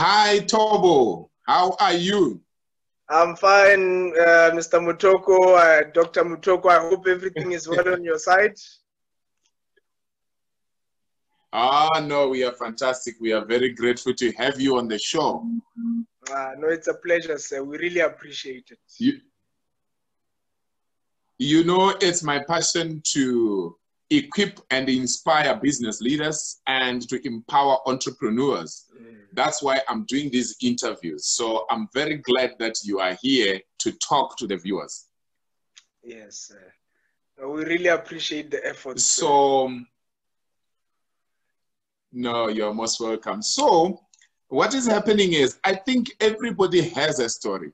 Hi, Thobo. How are you? I'm fine, Mr. Mutoko, Dr. Mutoko. I hope everything is well on your side. No, we are fantastic. We are very grateful to have you on the show. No, it's a pleasure, sir. We really appreciate it. You know, it's my passion to equip and inspire business leaders and to empower entrepreneurs. That's why I'm doing these interviews. So I'm very glad that you are here to talk to the viewers. Yes, sir. We really appreciate the effort. So, no, you're most welcome. So, what is happening is, I think everybody has a story.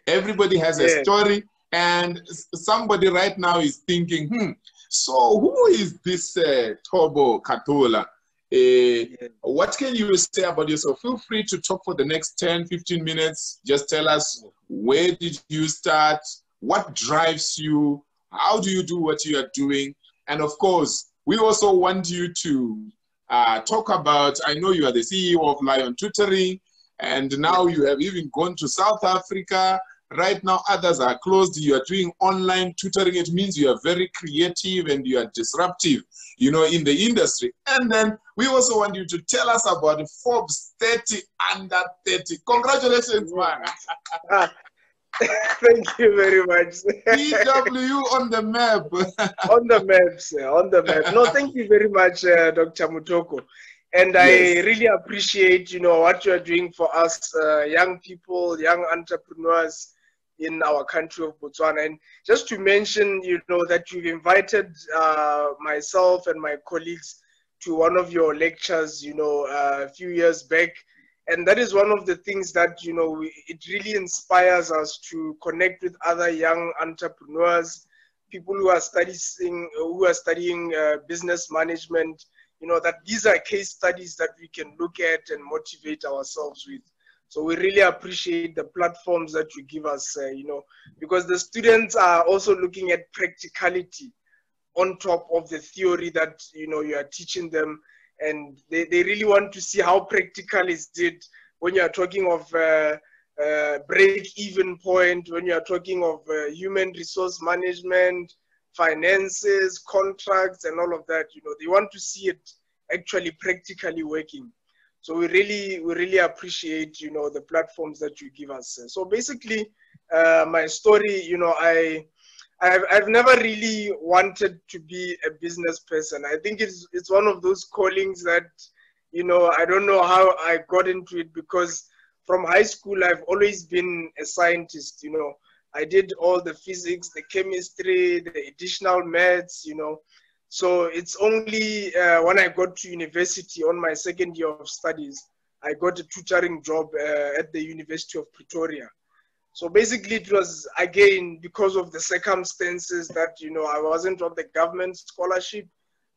Everybody has a story, and somebody right now is thinking, so who is this Thobo Khathola? What can you say about yourself? Feel free to talk for the next 10, 15 minutes. Just tell us, where did you start? What drives you? How do you do what you are doing? And of course, we also want you to talk about, I know you are the CEO of Lion Tutoring, and now you have even gone to South Africa. Right now, others are closed. You are doing online tutoring. It means you are very creative and you are disruptive, you know, in the industry. And then we also want you to tell us about Forbes 30 under 30. Congratulations, man. Thank you very much. DW on the map. On the map, sir. On the map. No, thank you very much, Dr. Mutoko. And I really appreciate, you know, what you are doing for us, young people, young entrepreneurs in our country of Botswana. And just to mention, you know, that you've invited myself and my colleagues to one of your lectures, you know, a few years back. And that is one of the things that, you know, it really inspires us to connect with other young entrepreneurs, people who are studying business management, you know, that these are case studies that we can look at and motivate ourselves with. So we really appreciate the platforms that you give us, you know, because the students are also looking at practicality on top of the theory that, you know, you are teaching them. And they really want to see how practical is it when you are talking of break-even point, when you are talking of human resource management, finances, contracts, and all of that. You know, they want to see it actually practically working. So we really appreciate, you know, the platforms that you give us. So basically, my story, you know, I've never really wanted to be a business person. I think it's one of those callings that, you know, I don't know how I got into it, because from high school I've always been a scientist. You know, I did all the physics, the chemistry, the additional maths, you know. So it's only when I got to university on my second year of studies, I got a tutoring job at the University of Pretoria. So basically it was, again, because of the circumstances that, you know, I wasn't on the government scholarship.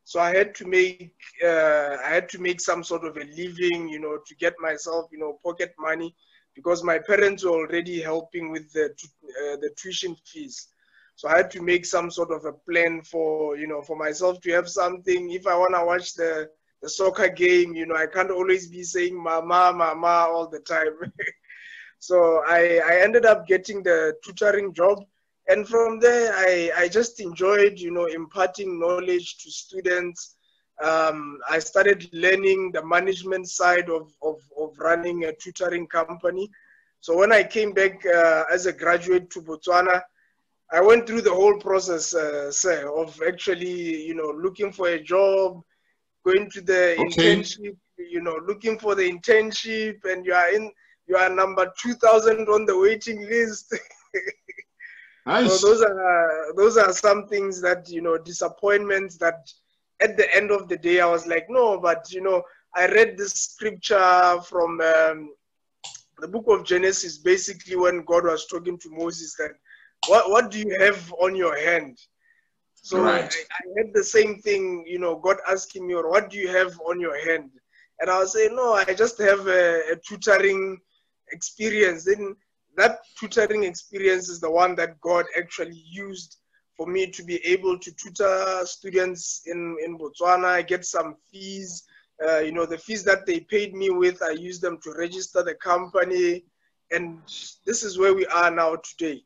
So I had to make some sort of a living, you know, to get myself, you know, pocket money, because my parents were already helping with the tuition fees. So I had to make some sort of a plan for, you know, for myself to have something. If I want to watch the soccer game, you know, I can't always be saying mama, mama all the time. So I ended up getting the tutoring job. And from there, I just enjoyed, you know, imparting knowledge to students. I started learning the management side of running a tutoring company. So when I came back as a graduate to Botswana, I went through the whole process, sir, of actually, you know, looking for a job, going to the internship, you know, looking for the internship, and you are number 2,000 on the waiting list. Nice. So those are some things that, you know, disappointments that at the end of the day, I was like, no, but, you know, I read this scripture from the book of Genesis, basically when God was talking to Moses, that what do you have on your hand? So I had the same thing, you know, God asking me, what do you have on your hand? And I was saying, no, I just have a tutoring experience. Then that tutoring experience is the one that God actually used for me to be able to tutor students in Botswana, get some fees, You know, the fees that they paid me with, I used them to register the company. And this is where we are now today.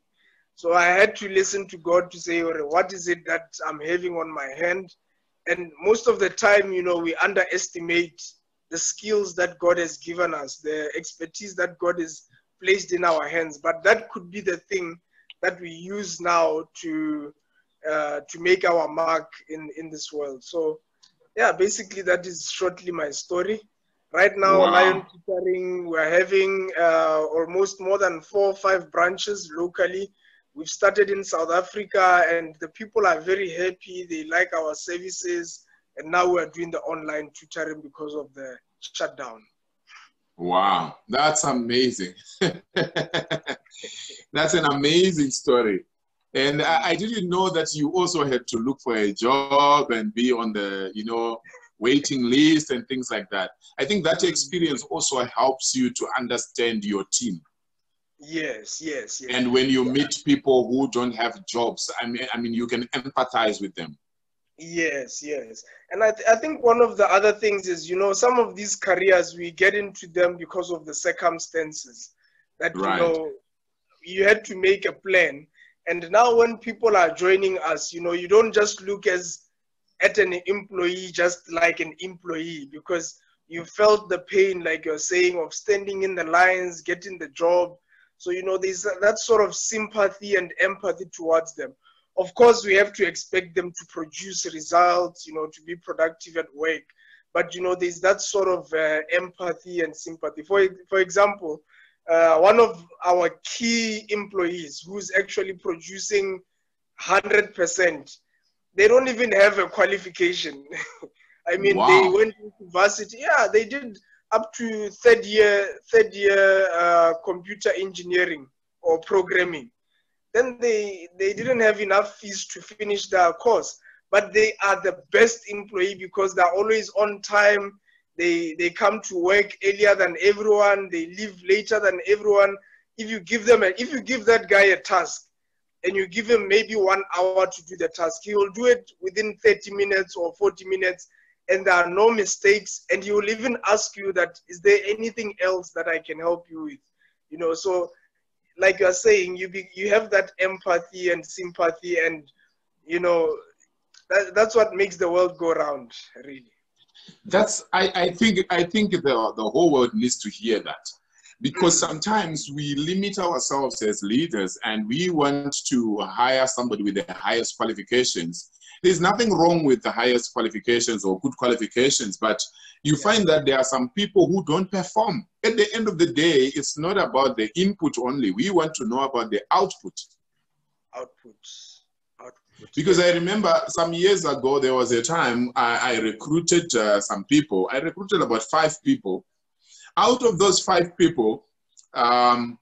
So I had to listen to God to say, what is it that I'm having on my hand? And most of the time, you know, we underestimate the skills that God has given us, the expertise that God has placed in our hands. But that could be the thing that we use now to make our mark in this world. So yeah, basically that is shortly my story. Right now, Wow. Lion Tutoring, we're having almost more than 4 or 5 branches locally. We've started in South Africa, and the people are very happy. They like our services, and now we're doing the online tutoring because of the shutdown. Wow, that's amazing. That's an amazing story. And I didn't know that you also had to look for a job and be on the, you know, waiting list and things like that. I think that experience also helps you to understand your team. Yes, yes, yes. And when you meet people who don't have jobs, I mean, you can empathize with them. Yes, yes. And I think one of the other things is, you know, some of these careers, we get into them because of the circumstances that, Right. you know, you had to make a plan. And now when people are joining us, you know, you don't just look at an employee just like an employee, because you felt the pain, like you're saying, of standing in the lines, getting the job. So, you know, there's that sort of sympathy and empathy towards them. Of course, we have to expect them to produce results, you know, to be productive at work. But, you know, there's that sort of empathy and sympathy. For example, one of our key employees who's actually producing 100%, they don't even have a qualification. I mean, Wow. They went to university. Yeah, they did up to third year computer engineering or programming. Then they didn't have enough fees to finish their course, but they are the best employee because they're always on time. They come to work earlier than everyone. They leave later than everyone. If you give that guy a task and you give him maybe 1 hour to do the task, he will do it within 30 minutes or 40 minutes, and there are no mistakes. And he will even ask you that, is there anything else that I can help you with? You know, so like you're saying, you have that empathy and sympathy, and you know that's what makes the world go round, really. That's I think the whole world needs to hear that, because sometimes we limit ourselves as leaders and we want to hire somebody with the highest qualifications. There's nothing wrong with the highest qualifications or good qualifications, but you find that there are some people who don't perform. At the end of the day, it's not about the input only. We want to know about the output. Because I remember some years ago, there was a time I recruited some people. I recruited about 5 people. Out of those 5 people, there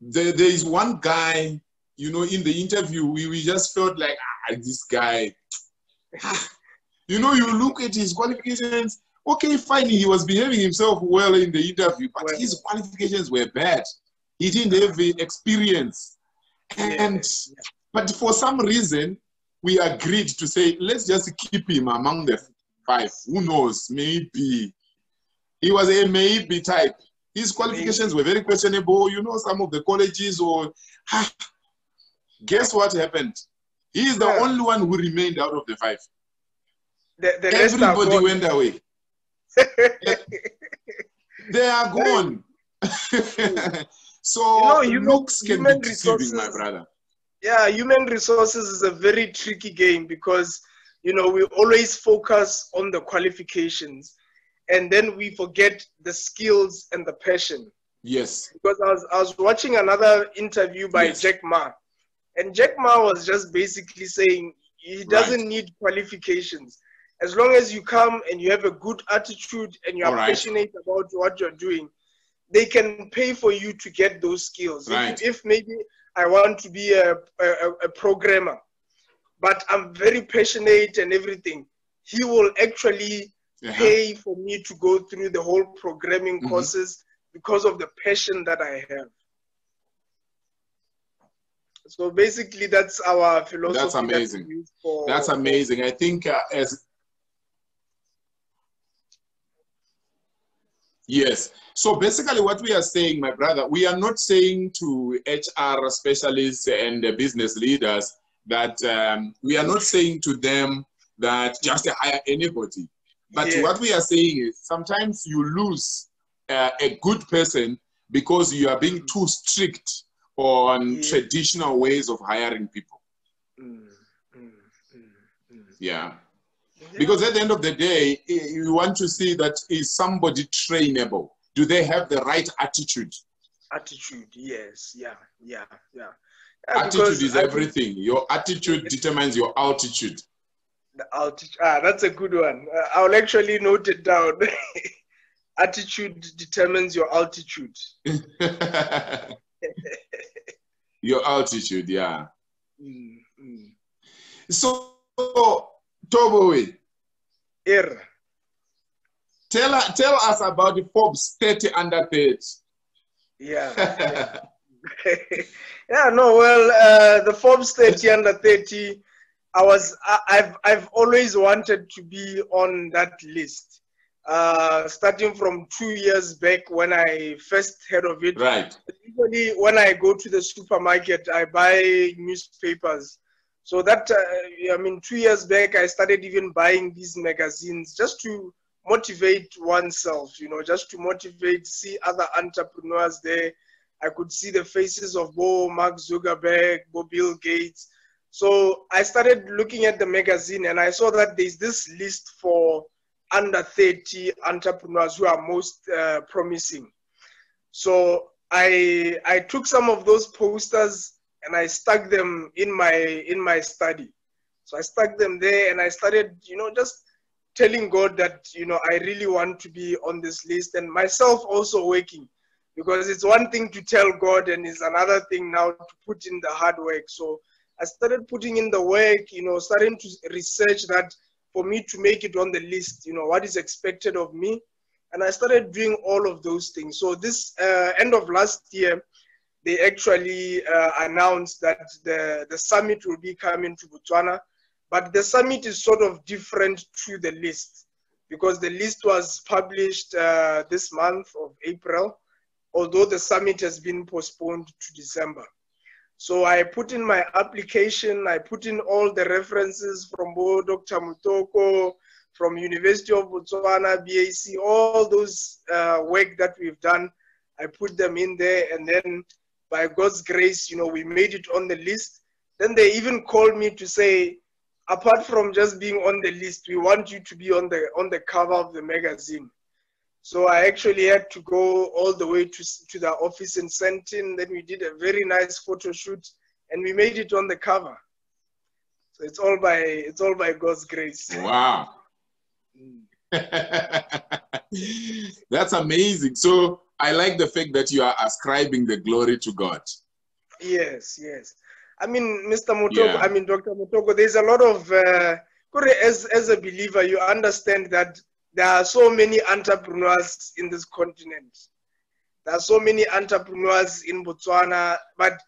is one guy, you know, in the interview, we just felt like, this guy, you know, you look at his qualifications, okay, fine, he was behaving himself well in the interview, but his qualifications were bad. He didn't have the experience. And but for some reason, we agreed to say, let's just keep him among the 5. Who knows? Maybe. He was a maybe type. His qualifications were very questionable. You know, some of the colleges or... Guess what happened? He is the only one who remained out of the 5. The Everybody went away. They are gone. So, you know, looks can be deceiving, my brother. Yeah, human resources is a very tricky game because, you know, we always focus on the qualifications and then we forget the skills and the passion. Yes. Because I was watching another interview by Jack Ma, and Jack Ma was just basically saying he doesn't need qualifications. As long as you come and you have a good attitude and you are passionate about what you're doing, they can pay for you to get those skills. If maybe I want to be a programmer, but I'm very passionate and everything, he will actually pay for me to go through the whole programming courses because of the passion that I have. So basically, that's our philosophy. That's amazing. That's amazing. I think Yes. So basically what we are saying, my brother, we are not saying to HR specialists and business leaders that we are not saying to them that just hire anybody. But what we are saying is sometimes you lose a good person because you are being too strict on traditional ways of hiring people. Yeah. Because at the end of the day, you want to see that is somebody trainable. Do they have the right attitude? Attitude, yes, yeah. Attitude is everything. Your attitude determines your altitude. The altitude, that's a good one. I'll actually note it down. Attitude determines your altitude. Your altitude, yeah. So, Thobo, tell us about the Forbes 30 under 30. Yeah. Yeah, no, well, the Forbes 30 under 30, I've always wanted to be on that list. Starting from 2 years back when I first heard of it. Right. Usually when I go to the supermarket, I buy newspapers. So that, 2 years back, I started even buying these magazines just to motivate oneself, just to motivate, see other entrepreneurs there. I could see the faces of Mark Zuckerberg, Bill Gates. So I started looking at the magazine and I saw that there's this list for under 30 entrepreneurs who are most promising. So I took some of those posters and I stuck them in my study. So I stuck them there and I started, just telling God that, I really want to be on this list, and myself also working, because it's one thing to tell God and it's another thing now to put in the hard work. So I started putting in the work, starting to research that for me to make it on the list, what is expected of me. And I started doing all of those things. So this end of last year, they actually announced that the summit will be coming to Botswana. But the summit is sort of different to the list, because the list was published this month of April, although the summit has been postponed to December. So I put in my application, I put in all the references from Dr. Mutoko, from University of Botswana, BAC, all those work that we've done, I put them in there, and then by God's grace, we made it on the list. Then they even called me to say, apart from just being on the list, we want you to be on the cover of the magazine. So I actually had to go all the way to the office in Sentin. Then we did a very nice photo shoot and we made it on the cover. So it's all by God's grace. Wow. That's amazing. So I like the fact that you are ascribing the glory to God. Yes. I mean, Mr. Mutoko, Dr. Mutoko, there's a lot of, as a believer, you understand that there are so many entrepreneurs in this continent. There are so many entrepreneurs in Botswana, but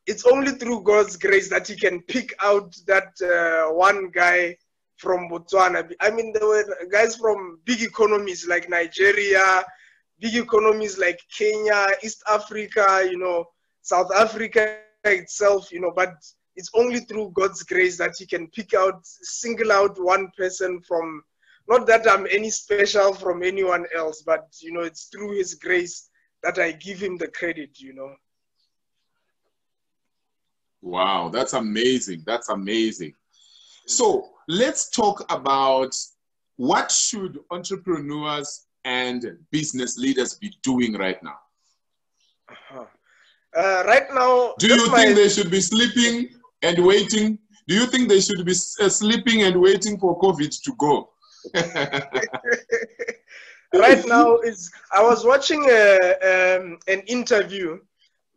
it's only through God's grace that he can pick out that one guy from Botswana. I mean, there were guys from big economies like Nigeria, big economies like Kenya, East Africa, South Africa itself, but it's only through God's grace that he can single out one person from, not that I'm any special from anyone else, but, it's through his grace that I give him the credit, Wow, that's amazing. That's amazing. So let's talk about what should entrepreneurs and business leaders be doing right now? Right now, do you think they should be sleeping and waiting? Do you think they should be sleeping and waiting for COVID to go? Right now, I was watching an interview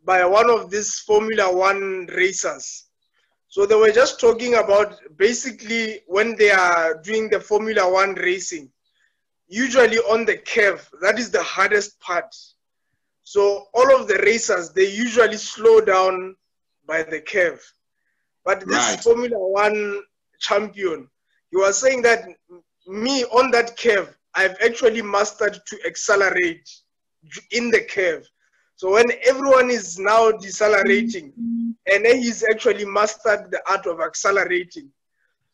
by one of these Formula One racers. So they were just talking about basically when they are doing the Formula One racing, usually on the curve, that is the hardest part. So all of the racers, they usually slow down by the curve. But this Formula One champion, he was saying that me on that curve, I've actually mastered to accelerate in the curve. So when everyone is now decelerating, and then he's actually mastered the art of accelerating.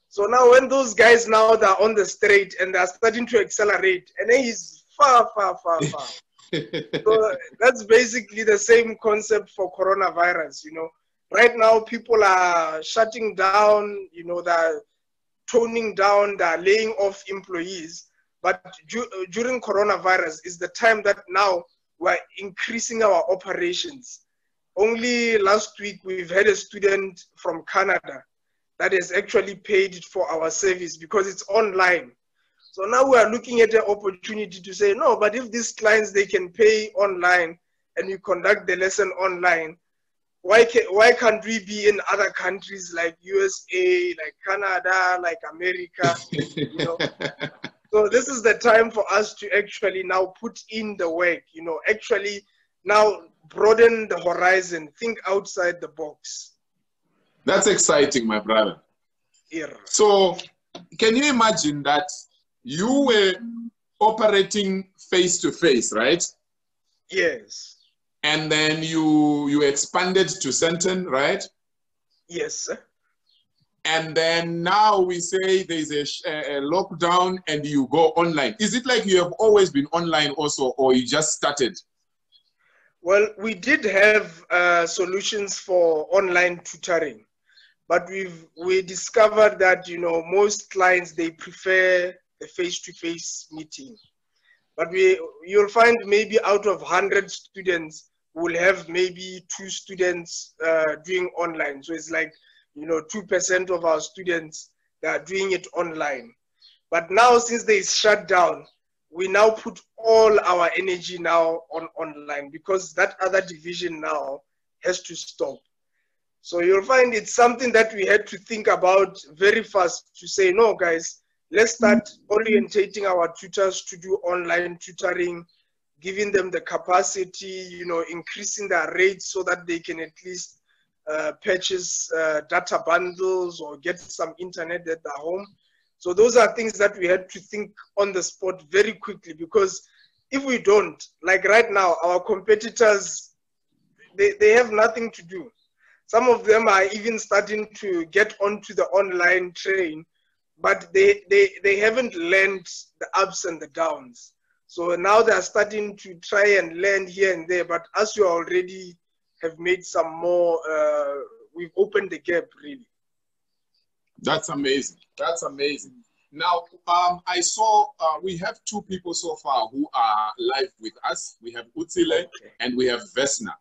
So now when those guys now they're on the straight and they're starting to accelerate, and then he's far, far, far, far. So that's basically the same concept for coronavirus, you know. Right now, people are shutting down, you know, they're toning down, they're laying off employees. But during coronavirus is the time that now we're increasing our operations. Only last week, we've had a student from Canada that has actually paid for our service because it's online. So now we are looking at the opportunity to say, no, but if these clients, they can pay online and we conduct the lesson online, why can't we be in other countries like USA, like Canada, like America, you know? So this is the time for us to actually now put in the work, you know, actually now broaden the horizon, think outside the box. That's exciting, my brother. Yeah. So can you imagine that you were operating face-to-face, right? Yes. And then you expanded to Sandton, right? Yes. And then now we say there's a lockdown and you go online. Is it like you have always been online also, or you just started? Well, we did have solutions for online tutoring, but we discovered that, you know, most clients, they prefer the face-to-face meeting. But you'll find maybe out of 100 students, we'll have maybe 2 students doing online. So it's like, you know, 2% of our students that are doing it online. But now, since they shut down, we now put all our energy now on online because that other division now has to stop. So you'll find it's something that we had to think about very fast to say, no, guys, let's start orientating our tutors to do online tutoring, giving them the capacity, you know, increasing their rates so that they can at least purchase data bundles or get some internet at their home. So those are things that we had to think on the spot very quickly, because if we don't, like right now, our competitors, they have nothing to do. Some of them are even starting to get onto the online train, but they haven't learned the ups and the downs. So now they're starting to try and learn here and there, but as you already have made some more, we've opened the gap, really. That's amazing. That's amazing. Now, I saw we have 2 people so far who are live with us. We have Utsile and we have Vesna.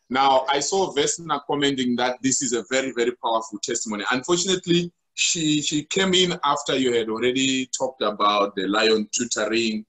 Now, I saw Vesna commenting that this is a very, very powerful testimony. Unfortunately, she came in after you had already talked about the Lion Tutoring.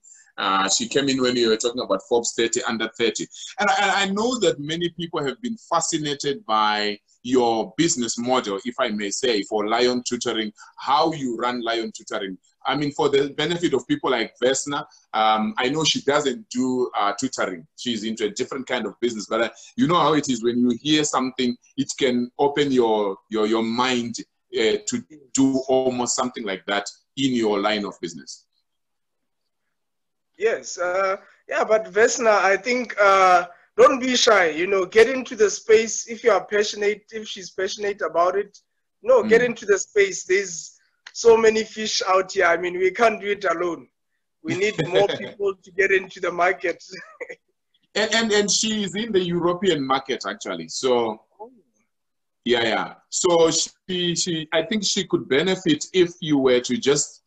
She came in when you were talking about Forbes 30 under 30. And I know that many people have been fascinated by your business model, if I may say, for Lion Tutoring, how you run Lion Tutoring. I mean, for the benefit of people like Vesna, I know she doesn't do tutoring. She's into a different kind of business, but you know how it is when you hear something, it can open your mind to do almost something like that in your line of business. Yes, yeah, but Vesna, I think don't be shy, you know, get into the space if you are passionate, if she's passionate about it. No, get into the space. There's so many fish out here. I mean, we can't do it alone. We need more people to get into the market. and she is in the European market, actually. So, yeah. So I think she could benefit if you were to just,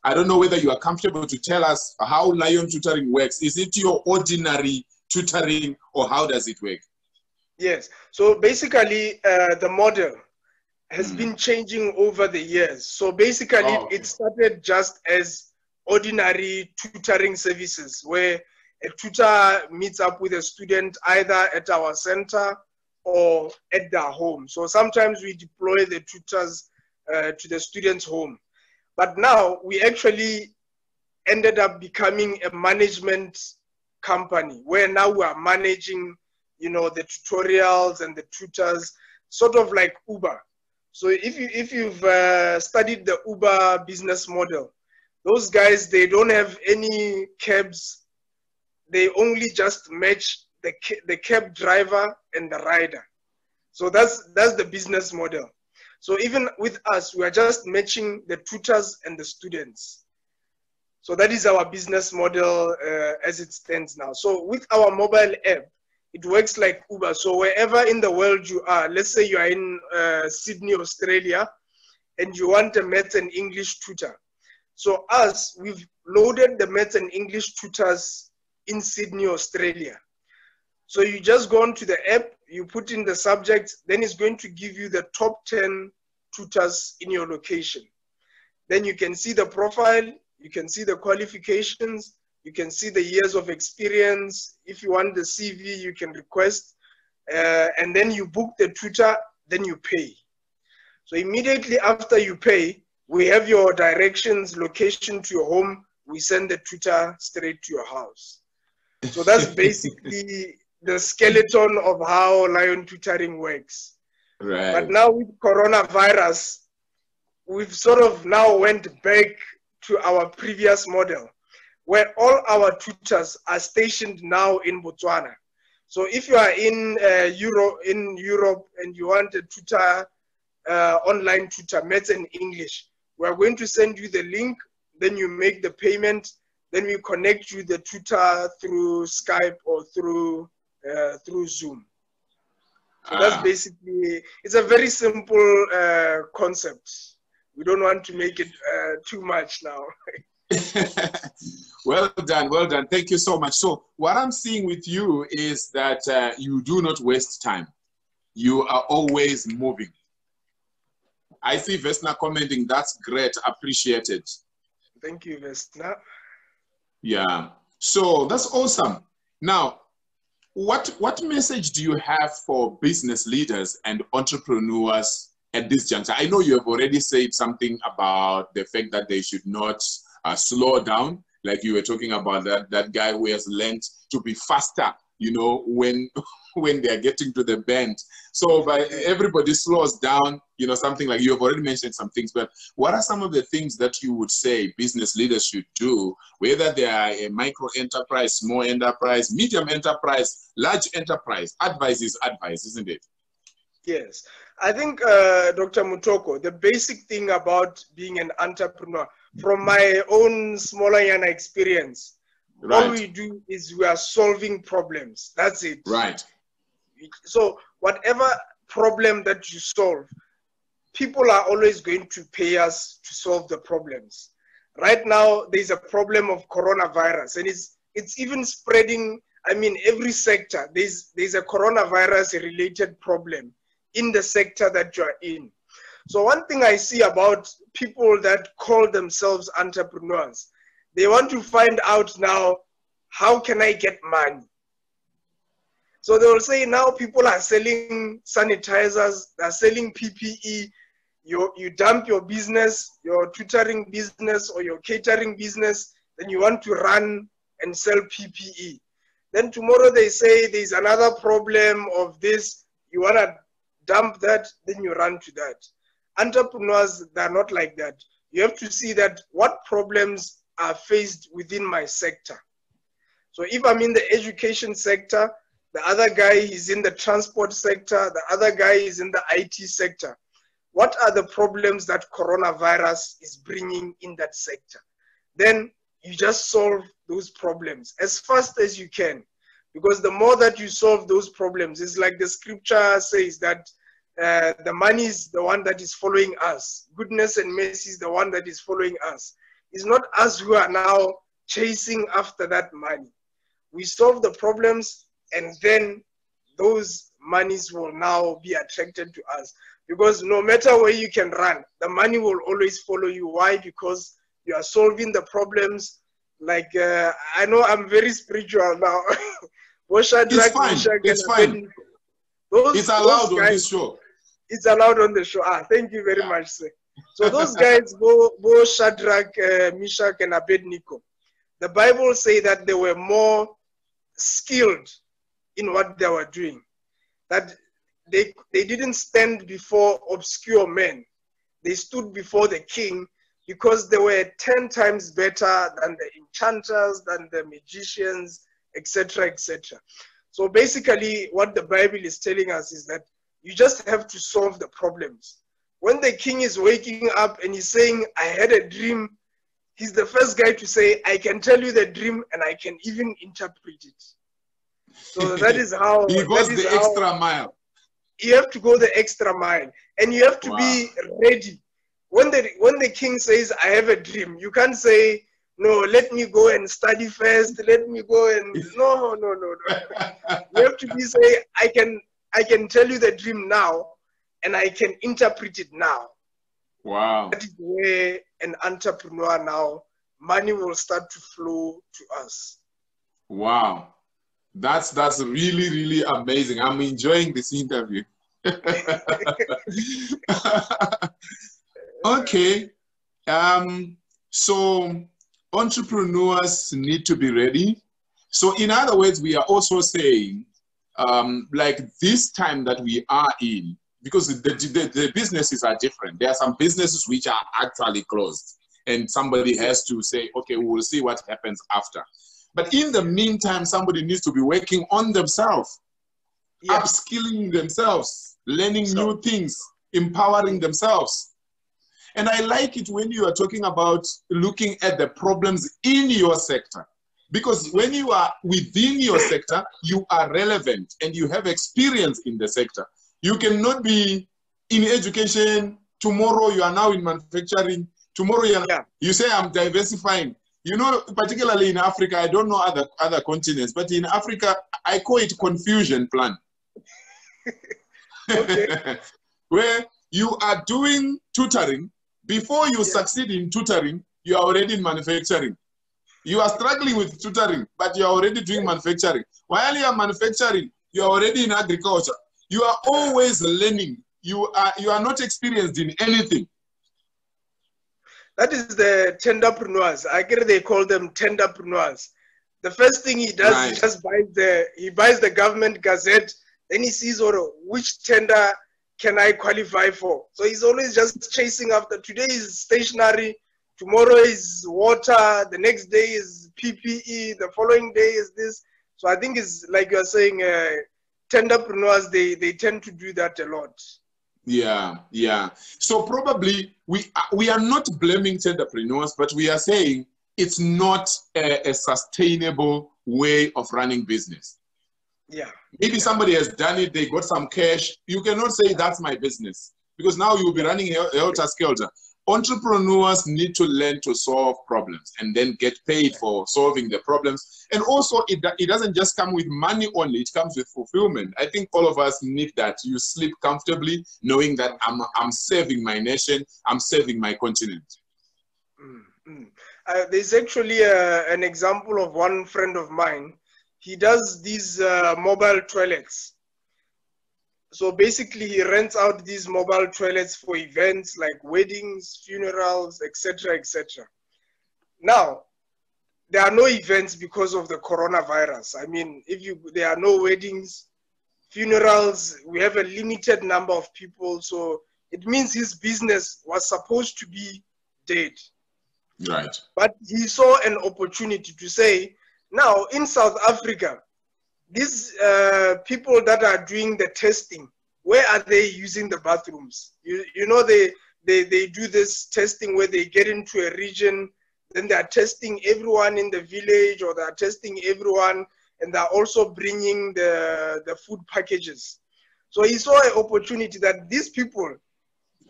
I don't know whether you are comfortable to tell us how Lion Tutoring works. Is it your ordinary tutoring, or how does it work? Yes. So basically, the model has been changing over the years. So basically, it started just as ordinary tutoring services, where a tutor meets up with a student either at our center or at their home. So sometimes we deploy the tutors to the student's home. But now we actually ended up becoming a management company, where now we are managing, you know, the tutorials and the tutors, sort of like Uber. So if you've studied the Uber business model, Those guys, they don't have any cabs. They only just match the cab driver and the rider. So that's the business model. So even with us, we are just matching the tutors and the students. So that is our business model as it stands now. So with our mobile app, it works like Uber. So wherever in the world you are, let's say you are in Sydney, Australia, and you want a maths and English tutor. So us, we've loaded the maths and English tutors in Sydney, Australia. So you just go onto the app, you put in the subject, then it's going to give you the top 10 tutors in your location. Then you can see the profile, you can see the qualifications, you can see the years of experience. If you want the CV, you can request, and then you book the tutor, then you pay. So immediately after you pay, we have your directions, location to your home, we send the tutor straight to your house. So that's basically the skeleton of how Lion Tutoring works. Right. But now with coronavirus, we've sort of now went back to our previous model, where all our tutors are stationed now in Botswana. So if you are in Europe and you want a tutor, online tutor, maths and English, we are going to send you the link, then you make the payment, then we connect you the tutor through Skype or through Zoom. So that's basically, it's a very simple concept. We don't want to make it too much now. Well done, well done. Thank you so much. So what I'm seeing with you is that you do not waste time. You are always moving. I see Vesna commenting, that's great, appreciated. Thank you, Vesna. Yeah, so that's awesome. Now, what message do you have for business leaders and entrepreneurs at this juncture? I know you have already said something about the fact that they should not slow down, like you were talking about that guy who has learned to be faster, you know, when they are getting to the bend. So everybody slows down, you know, something like you have already mentioned some things, but what are some of the things that you would say business leaders should do, whether they are a micro enterprise, small enterprise, medium enterprise, large enterprise? Advice is advice, isn't it? Yes. I think, Dr. Mutoko, the basic thing about being an entrepreneur, from my own smaller Yana experience, all we do is we are solving problems. That's it. Right. So whatever problem that you solve, people are always going to pay us to solve the problems. Right now, there's a problem of coronavirus, and it's even spreading. I mean, every sector, there's a coronavirus-related problem in the sector that you're in. So one thing I see about people that call themselves entrepreneurs, they want to find out now, how can I get money? So they will say now people are selling sanitizers, they're selling PPE, you dump your business, your tutoring business or your catering business, then you want to run and sell PPE. Then tomorrow they say there's another problem of this, you want to dump that, then you run to that. Entrepreneurs, they're not like that. You have to see that what problems are faced within my sector. So if I'm in the education sector, the other guy is in the transport sector, the other guy is in the IT sector. What are the problems that coronavirus is bringing in that sector? Then you just solve those problems as fast as you can. Because the more that you solve those problems, it's like the scripture says that the money is the one that is following us. Goodness and mercy is the one that is following us. It's not us who are now chasing after that money. We solve the problems, and then those monies will now be attracted to us. Because no matter where you can run, the money will always follow you. Why? Because you are solving the problems. Like, I know I'm very spiritual now. It's fine. It's fine. It's allowed on this show. It's allowed on the show. Thank you very much, sir. So those guys, Bo Shadrach, Meshach, and Abednego, the Bible say that they were more skilled in what they were doing. That they didn't stand before obscure men. They stood before the king because they were 10 times better than the enchanters, than the magicians, etc., etc. So basically, what the Bible is telling us is that you just have to solve the problems. When the king is waking up and he's saying, I had a dream, he's the first guy to say, I can tell you the dream and I can even interpret it. So that is how he goes the extra mile. You have to go the extra mile, and you have to be ready. When the king says, I have a dream, you can't say, no, let me go and study first, let me go and no. You have to be say, I can tell you the dream now and I can interpret it now. Wow. That is where an entrepreneur now, money will start to flow to us. Wow. That's really, really amazing. I'm enjoying this interview. Okay. So entrepreneurs need to be ready. So in other words, we are also saying, like this time that we are in, because the businesses are different. There are some businesses which are actually closed, and somebody has to say, okay, we will see what happens after. But in the meantime, somebody needs to be working on themselves, upskilling themselves, learning new things, empowering themselves. And I like it when you are talking about looking at the problems in your sector. Because when you are within your sector, you are relevant and you have experience in the sector. You cannot be in education, tomorrow you are now in manufacturing, tomorrow you say I'm diversifying. You know, particularly in Africa, I don't know other continents, but in Africa, I call it confusion plan. Where you are doing tutoring, before you succeed in tutoring, you are already in manufacturing. You are struggling with tutoring, but you are already doing manufacturing. While you are manufacturing, you are already in agriculture. You are always learning. You are not experienced in anything. That is the tenderpreneurs. I guess they call them tenderpreneurs. The first thing he does, he just buys the government gazette. Then he sees, which tender can I qualify for? So he's always just chasing after. Today is stationery, tomorrow is water, the next day is PPE, the following day is this. So I think it's like you're saying, tenderpreneurs, they tend to do that a lot. Yeah. So probably we are not blaming tenderpreneurs, but we are saying it's not a sustainable way of running business. Maybe somebody has done it, they got some cash. You cannot say that's my business, because now you'll be running helter-skelter. Entrepreneurs need to learn to solve problems and then get paid for solving the problems. And also, it doesn't just come with money only, it comes with fulfillment. I think all of us need that. You sleep comfortably knowing that I'm serving my nation, I'm serving my continent. There's actually an example of one friend of mine. He does these mobile toilets. So basically, he rents out these mobile toilets for events like weddings, funerals, etc., etc. Now, there are no events because of the coronavirus. I mean, there are no weddings, funerals, we have a limited number of people. So it means his business was supposed to be dead. Right. But he saw an opportunity to say, now in South Africa, these people that are doing the testing, where are they using the bathrooms? You know, they do this testing where they get into a region, then they are testing everyone in the village, or they are testing everyone, and they're also bringing the food packages. So he saw an opportunity that these people,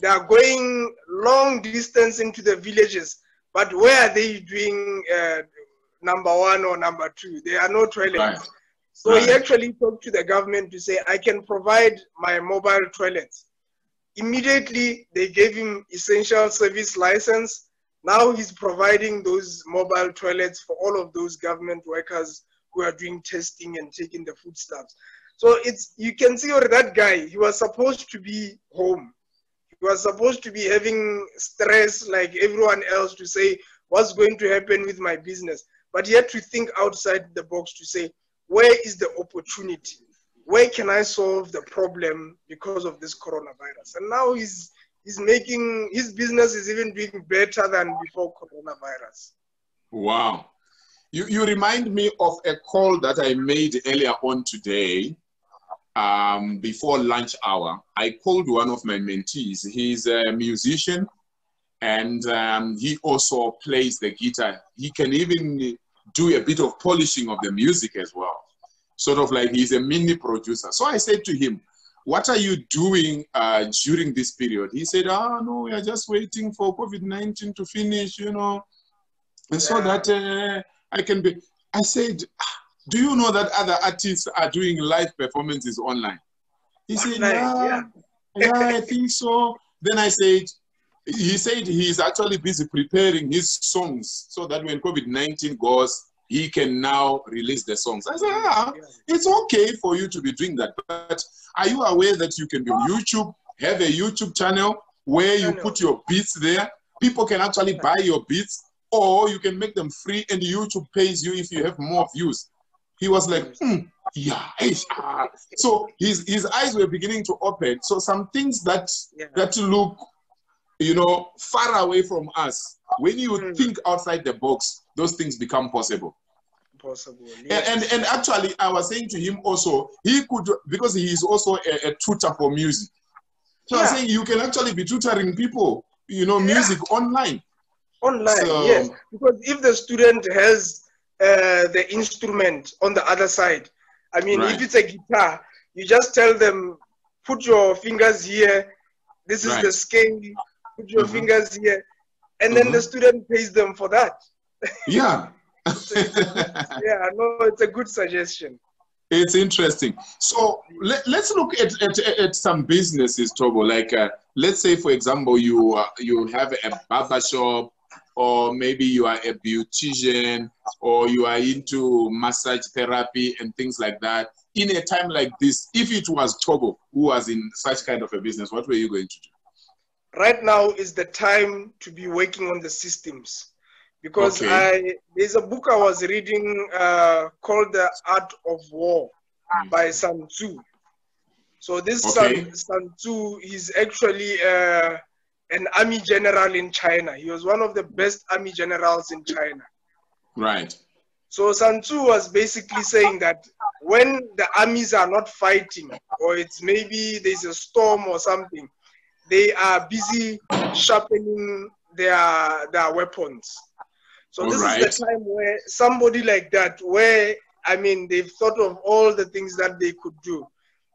they are going long distance into the villages, but where are they doing number one or number two? There are no toilets. Right. So he actually talked to the government to say, I can provide my mobile toilets. Immediately, they gave him essential service license. Now he's providing those mobile toilets for all of those government workers who are doing testing and taking the foodstuffs. So you can see that guy, he was supposed to be home. He was supposed to be having stress like everyone else to say, what's going to happen with my business? But he had to think outside the box to say, where is the opportunity? Where can I solve the problem because of this coronavirus? And now he's his business is even doing better than before coronavirus. Wow. You remind me of a call that I made earlier on today, before lunch hour. I called one of my mentees. He's a musician, and he also plays the guitar. He can even do a bit of polishing of the music as well. Sort of like he's a mini producer. So I said to him, what are you doing during this period? He said, oh, no, we are just waiting for COVID-19 to finish, you know, and so that I can be. I said, do you know that other artists are doing live performances online? He said, yeah, I think so. Then I said, he said he's actually busy preparing his songs so that when COVID-19 goes, he can now release the songs. I said, it's okay for you to be doing that, but are you aware that you can be on YouTube, have a YouTube channel where you put your beats there? People can actually buy your beats, or you can make them free and YouTube pays you if you have more views. He was like, yeah. So his eyes were beginning to open. So some things that look, you know, far away from us, when you think outside the box, those things become possible. Yes. And actually, I was saying to him also, he could, because he is also a tutor for music. So I was saying you can actually be tutoring people, you know, music online. Yes. Because if the student has the instrument on the other side, I mean, if it's a guitar, you just tell them, put your fingers here, this is the scale, put your fingers here, and then the student pays them for that. Yeah. It's a good suggestion. It's interesting. So let's look at some businesses, Thobo. Like, let's say, for example, you have a barber shop, or maybe you are a beautician, or you are into massage therapy and things like that. In a time like this, if it was Thobo who was in such kind of a business, what were you going to do? Right now is the time to be working on the systems. Because there's a book I was reading called The Art of War by Sun Tzu. So this Sun Tzu, he's actually an army general in China. He was one of the best army generals in China. Right. So Sun Tzu was basically saying that when the armies are not fighting, or it's maybe there's a storm or something, they are busy sharpening their weapons. So this is the time where somebody like that, where, I mean, they've thought of all the things that they could do.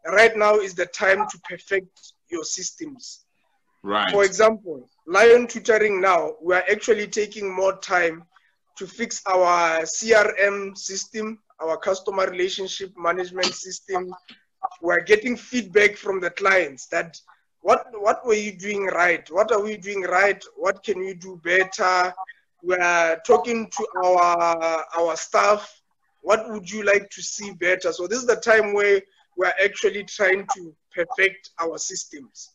Right now is the time to perfect your systems. Right. For example, Lion Tutoring now, we are actually taking more time to fix our CRM system, our customer relationship management system. We're getting feedback from the clients that what were you doing right? What are we doing right? What can we do better? We're talking to our staff. What would you like to see better? So this is the time where we're actually trying to perfect our systems.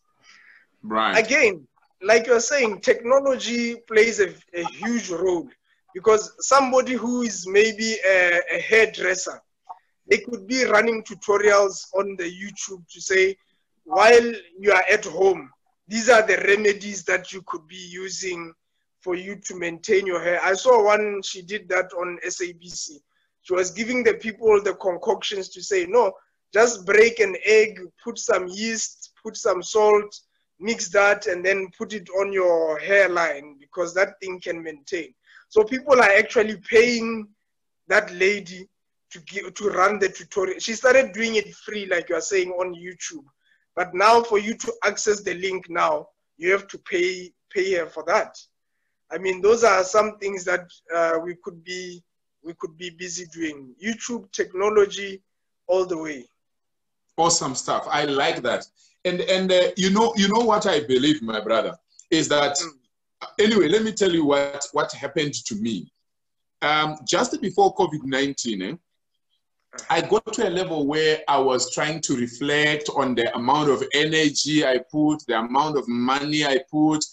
Right. Again, like you're saying, technology plays a huge role, because somebody who is maybe a hairdresser, they could be running tutorials on the YouTube to say, while you are at home, these are the remedies that you could be using for you to maintain your hair. I saw one, she did that on SABC. She was giving the people the concoctions to say, no, just break an egg, put some yeast, put some salt, mix that, and then put it on your hairline, because that thing can maintain. So people are actually paying that lady to run the tutorial. She started doing it free, like you are saying, on YouTube. But now for you to access the link now, you have to pay her for that. I mean, those are some things that we could be busy doing. YouTube, technology, all the way. Awesome stuff. I like that. And you know what I believe, my brother, is that anyway. Let me tell you what happened to me. Just before COVID-19, I got to a level where I was trying to reflect on the amount of energy I put, the amount of money I put,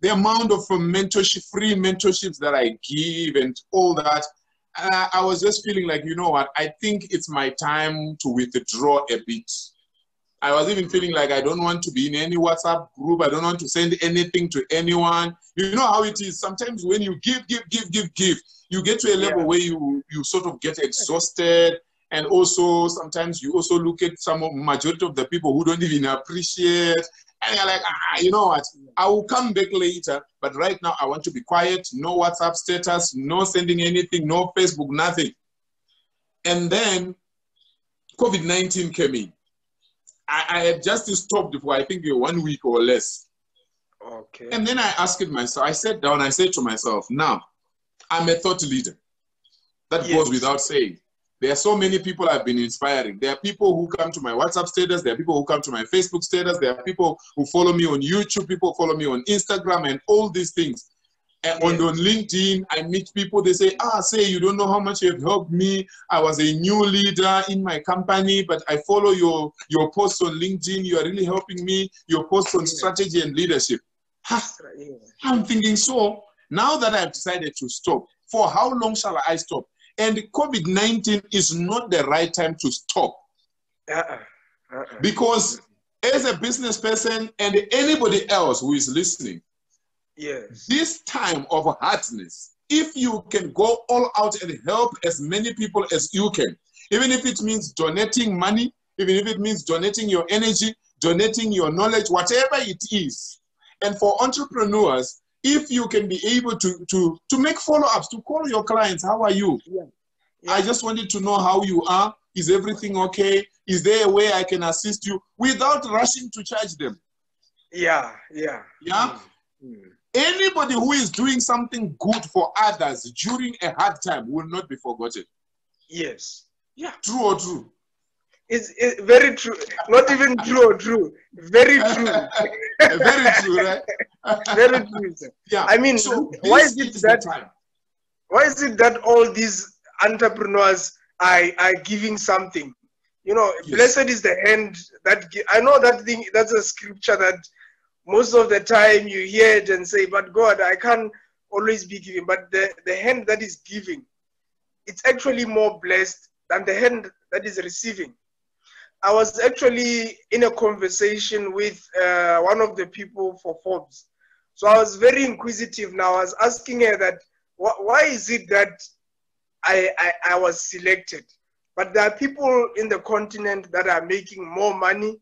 the amount of mentorship, free mentorships that I give and all that. I was just feeling like, you know what, I think it's my time to withdraw a bit. I was even feeling like I don't want to be in any WhatsApp group. I don't want to send anything to anyone. You know how it is. Sometimes when you give, you get to a level where you sort of get exhausted. And also, sometimes you also look at majority of the people who don't even appreciate. And you're like, you know what? I will come back later. But right now, I want to be quiet. No WhatsApp status, no sending anything, no Facebook, nothing. And then COVID-19 came in. I had just stopped for, I think, 1 week or less. Okay. And then I asked myself, I sat down, I said to myself, now, I'm a thought leader. That goes without saying. There are so many people I've been inspiring. There are people who come to my WhatsApp status. There are people who come to my Facebook status. There are people who follow me on YouTube. People follow me on Instagram and all these things. And on LinkedIn, I meet people. They say, say, you don't know how much you've helped me. I was a new leader in my company, but I follow your posts on LinkedIn. You are really helping me. Your posts on strategy and leadership. I'm thinking, so now that I've decided to stop, for how long shall I stop? And COVID-19 is not the right time to stop. Because as a business person and anybody else who is listening, this time of hardness, if you can go all out and help as many people as you can, even if it means donating money, even if it means donating your energy, donating your knowledge, whatever it is. And for entrepreneurs, if you can be able to make follow-ups, to call your clients, how are you? I just wanted to know how you are. Is everything okay? Is there a way I can assist you without rushing to charge them? Anybody who is doing something good for others during a hard time will not be forgotten. True or true? It's very true. Not even true or true. Very true. Very true, right? Very true, sir. I mean, so why is it that all these entrepreneurs are giving something? You know, blessed is the hand that I know that thing. That's a scripture that most of the time you hear it and say, but God, I can't always be giving. But the hand that is giving, it's actually more blessed than the hand that is receiving. I was actually in a conversation with one of the people for Forbes. So I was very inquisitive now. I was asking her that, why is it that I was selected? But there are people in the continent that are making more money.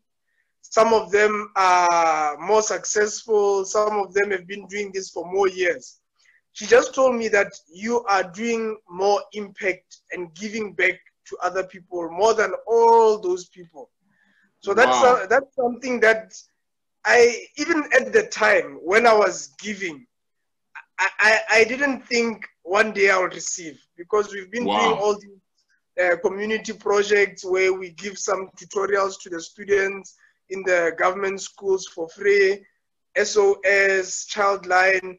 Some of them are more successful. Some of them have been doing this for more years. She just told me that you are doing more impact and giving back to other people more than all those people. So that's something that even at the time when I was giving, I didn't think one day I would receive, because we've been doing all these community projects where we give some tutorials to the students in the government schools for free, SOS, Childline.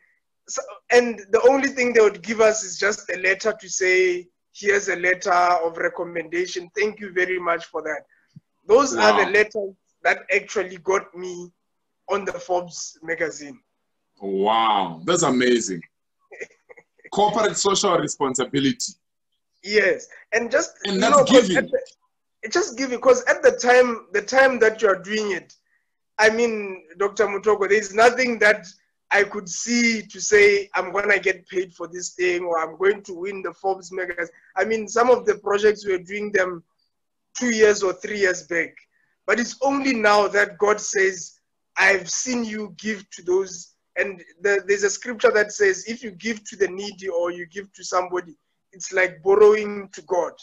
So, and the only thing they would give us is just a letter to say, here's a letter of recommendation. Thank you very much for that. Those are the letters that actually got me on the Forbes magazine. Wow, that's amazing. Corporate social responsibility. Yes, and that's giving. Just giving, because at the time that you are doing it, I mean, Dr. Mutoko, there's nothing that I could see to say I'm gonna get paid for this thing or I'm going to win the Forbes magazine. I mean, some of the projects we were doing them 2 years or 3 years back, but it's only now that God says, I've seen you give to those. And there's a scripture that says, if you give to the needy or you give to somebody, it's like borrowing to God.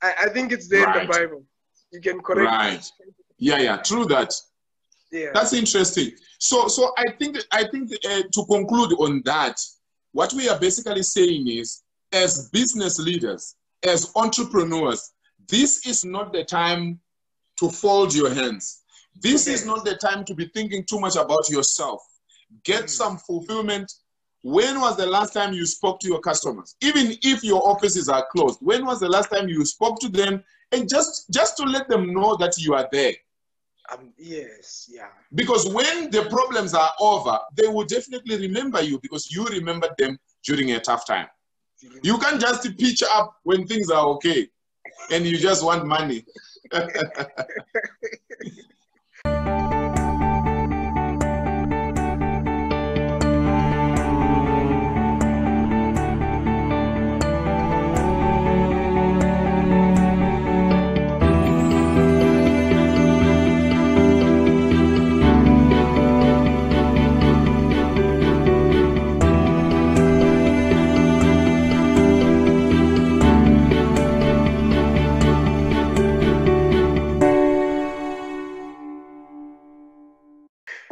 I think it's there in the Bible. You can correct me. Yeah, true that. Yeah. That's interesting. So I think to conclude on that, what we are basically saying is, as business leaders, as entrepreneurs, this is not the time to fold your hands. This is not the time to be thinking too much about yourself. Get some fulfillment. When was the last time you spoke to your customers? Even if your offices are closed, when was the last time you spoke to them? And just to let them know that you are there. Because when the problems are over, they will definitely remember you, because you remembered them during a tough time. You can't just pitch up when things are okay and you just want money.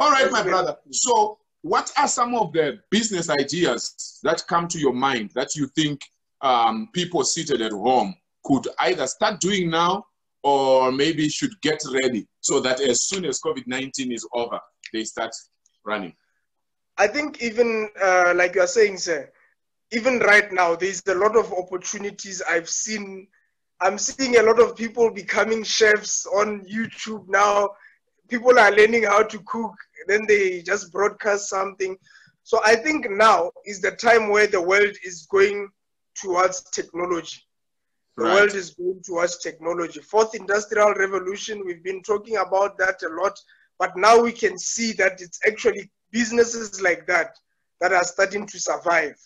All right, my brother. So what are some of the business ideas that come to your mind that you think people seated at home could either start doing now or maybe should get ready so that as soon as COVID-19 is over, they start running? I think even like you are saying, sir, even right now, there's a lot of opportunities I've seen. I'm seeing a lot of people becoming chefs on YouTube now. People are learning how to cook, then they just broadcast something. So I think now is the time where the world is going towards technology. The world is going towards technology. Fourth industrial revolution, we've been talking about that a lot, but now we can see that it's actually businesses like that that are starting to survive.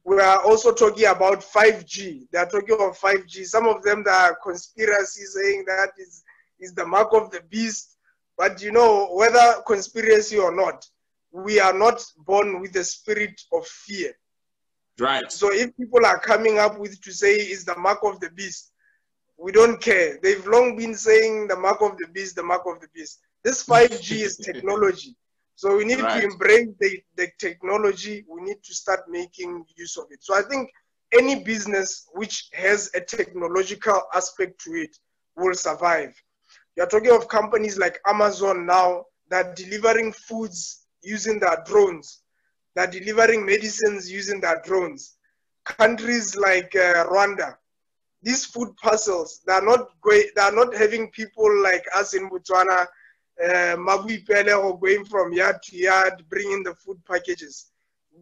We are also talking about 5G. They are talking about 5G. Some of them, there are conspiracies saying that is the mark of the beast. But you know, whether conspiracy or not, we are not born with the spirit of fear. Right. So if people are coming up with to say is the mark of the beast, we don't care. They've long been saying the mark of the beast, the mark of the beast. This 5G is technology. So we need to embrace the technology. We need to start making use of it. So I think any business which has a technological aspect to it will survive. You're talking of companies like Amazon now that are delivering foods using their drones. They're delivering medicines using their drones. Countries like Rwanda, these food parcels, they're not having people like us in Botswana, or going from yard to yard, bringing the food packages.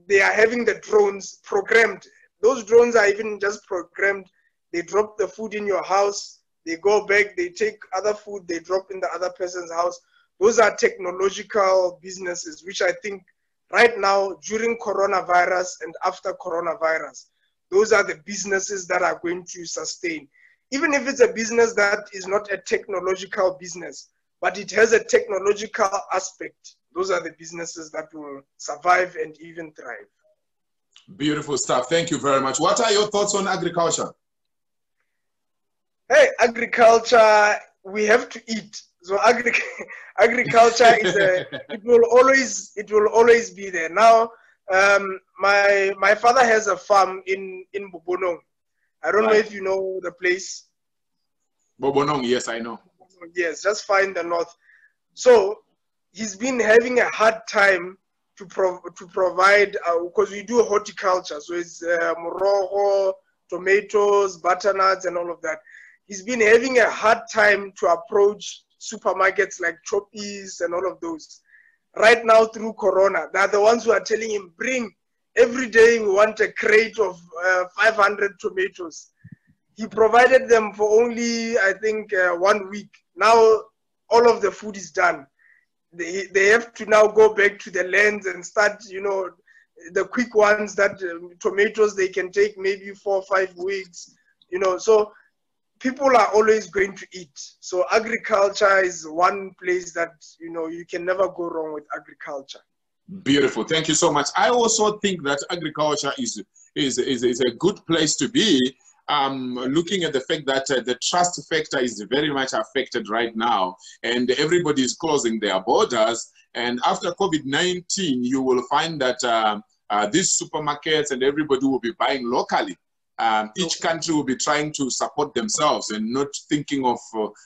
They are having the drones programmed. Those drones are even just programmed. They drop the food in your house. They go back, they take other food, they drop in the other person's house. Those are technological businesses, which I think right now, during coronavirus and after coronavirus, those are the businesses that are going to sustain. Even if it's a business that is not a technological business, but it has a technological aspect, those are the businesses that will survive and even thrive. Beautiful stuff. Thank you very much. What are your thoughts on agriculture? Hey, agriculture, we have to eat. So agriculture is it will always be there. Now, my father has a farm in Bobonong. I don't know if you know the place. Bobonong, yes, I know. Yes, just far in the north. So he's been having a hard time to provide because we do horticulture. So it's morogo, tomatoes, butternuts, and all of that. He's been having a hard time to approach supermarkets like Choppies and all of those. Right now through Corona, they're the ones who are telling him, bring, every day we want a crate of 500 tomatoes. He provided them for only, I think, 1 week. Now all of the food is done. They have to now go back to the lands and start, you know, the quick ones that tomatoes, they can take maybe 4 or 5 weeks, you know, so people are always going to eat. So agriculture is one place that, you know, you can never go wrong with agriculture. Beautiful. Thank you so much. I also think that agriculture is a good place to be. Looking at the fact that the trust factor is very much affected right now, and everybody is closing their borders. And after COVID-19, you will find that these supermarkets and everybody will be buying locally. Each country will be trying to support themselves and not thinking of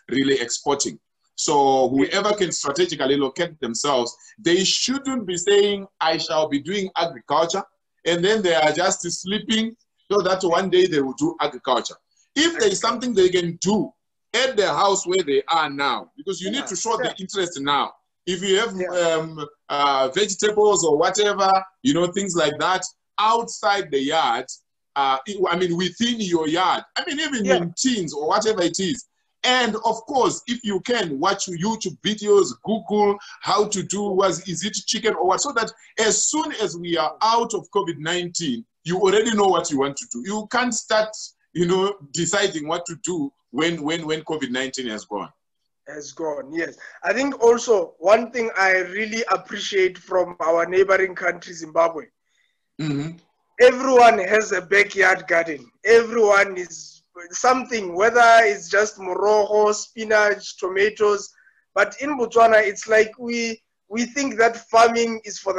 really exporting. So whoever can strategically locate themselves, they shouldn't be saying, I shall be doing agriculture, and then they are just sleeping so that one day they will do agriculture. If there is something they can do at the house where they are now, because you need to show the interest now. If you have vegetables or whatever, you know, things like that, outside the yard, I mean, within your yard, I mean, even in tins or whatever it is, And of course, if you can, watch YouTube videos, Google how to do, is it chicken or what, so that as soon as we are out of COVID-19, you already know what you want to do. You can't start, deciding what to do when COVID-19 has gone. Has gone, yes. I think also one thing I really appreciate from our neighboring country, Zimbabwe, everyone has a backyard garden. Everyone is something, whether it's just moroho, spinach, tomatoes. But in Botswana, it's like we think that farming is for